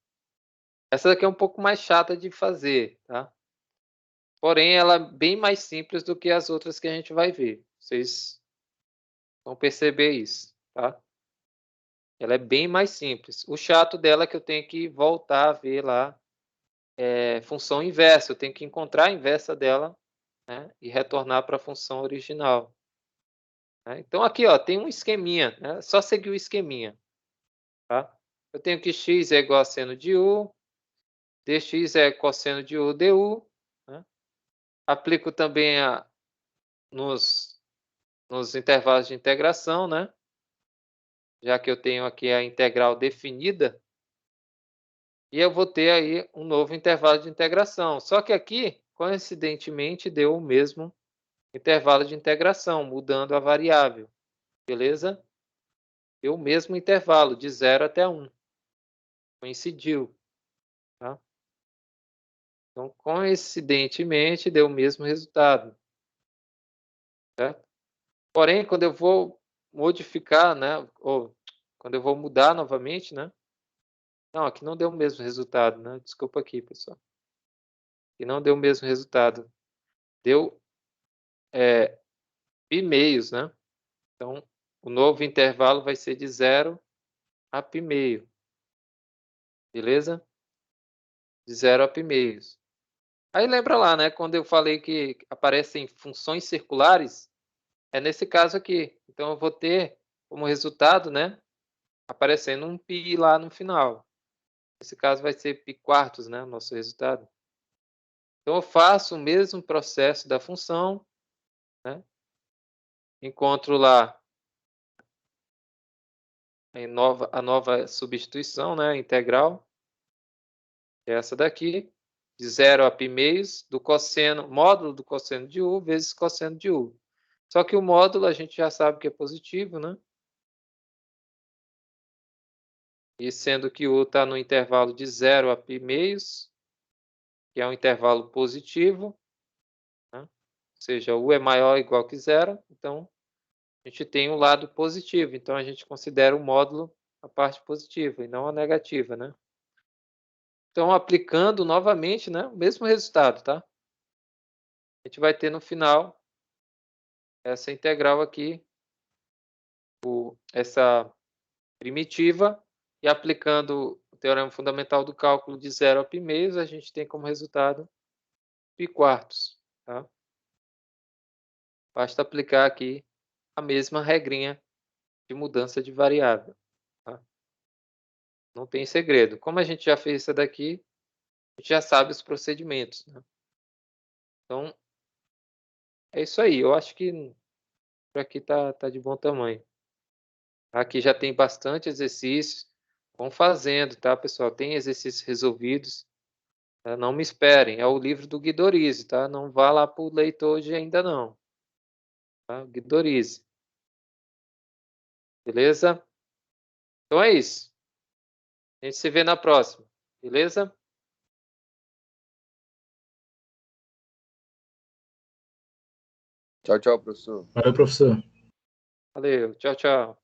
Essa daqui é um pouco mais chata de fazer, tá? Porém, ela é bem mais simples do que as outras que a gente vai ver. Vocês vão perceber isso, tá? Ela é bem mais simples. O chato dela é que eu tenho que voltar a ver lá função inversa. Eu tenho que encontrar a inversa dela, né, e retornar para a função original. Né? Então, aqui ó, tem um esqueminha. Né? Só seguir o esqueminha. Tá? Eu tenho que x é igual a seno de u, dx é cosseno de u du. Né? Aplico também nos intervalos de integração, né? Já que eu tenho aqui a integral definida. E eu vou ter aí um novo intervalo de integração. Só que aqui, coincidentemente, deu o mesmo intervalo de integração, mudando a variável. Beleza? Deu o mesmo intervalo, de 0 até 1. Coincidiu. Tá? Então, coincidentemente, deu o mesmo resultado. Certo? Porém, quando eu vou modificar, né, ou quando eu vou mudar novamente, né? Não, aqui não deu o mesmo resultado, né? Desculpa aqui, pessoal. Aqui não deu o mesmo resultado. Deu pi meios, né? Então, o novo intervalo vai ser de 0 a π meio. Beleza? De 0 a π meios. Aí lembra lá, né? Quando eu falei que aparecem funções circulares, é nesse caso aqui. Então, eu vou ter como resultado, né? Aparecendo um π lá no final. Nesse caso vai ser π quartos, né? O nosso resultado. Então, eu faço o mesmo processo da função, né? Encontro lá a nova substituição, né? Integral. É essa daqui, de 0 a π meios, do cosseno, módulo do cosseno de u vezes cosseno de u. Só que o módulo a gente já sabe que é positivo, né? E sendo que u está no intervalo de 0 a π meios, que é um intervalo positivo, né? Ou seja, u é maior ou igual que 0, então a gente tem o lado positivo. Então a gente considera o módulo a parte positiva e não a negativa, né? Então, aplicando novamente, né, o mesmo resultado, tá? A gente vai ter no final essa integral aqui, essa primitiva, e aplicando o teorema fundamental do cálculo de 0 a π meios, a gente tem como resultado π quartos. Tá? Basta aplicar aqui a mesma regrinha de mudança de variável. Tá? Não tem segredo. Como a gente já fez isso daqui, a gente já sabe os procedimentos. Né? Então, é isso aí. Eu acho que por aqui tá de bom tamanho. Aqui já tem bastante exercício. Vão fazendo, tá, pessoal? Tem exercícios resolvidos. Tá? Não me esperem. É o livro do Guidorize, tá? Não vá lá para o leitor hoje ainda não. Tá? Guidorize. Beleza? Então é isso. A gente se vê na próxima. Beleza? Tchau, tchau, professor. Valeu, professor. Valeu, tchau, tchau.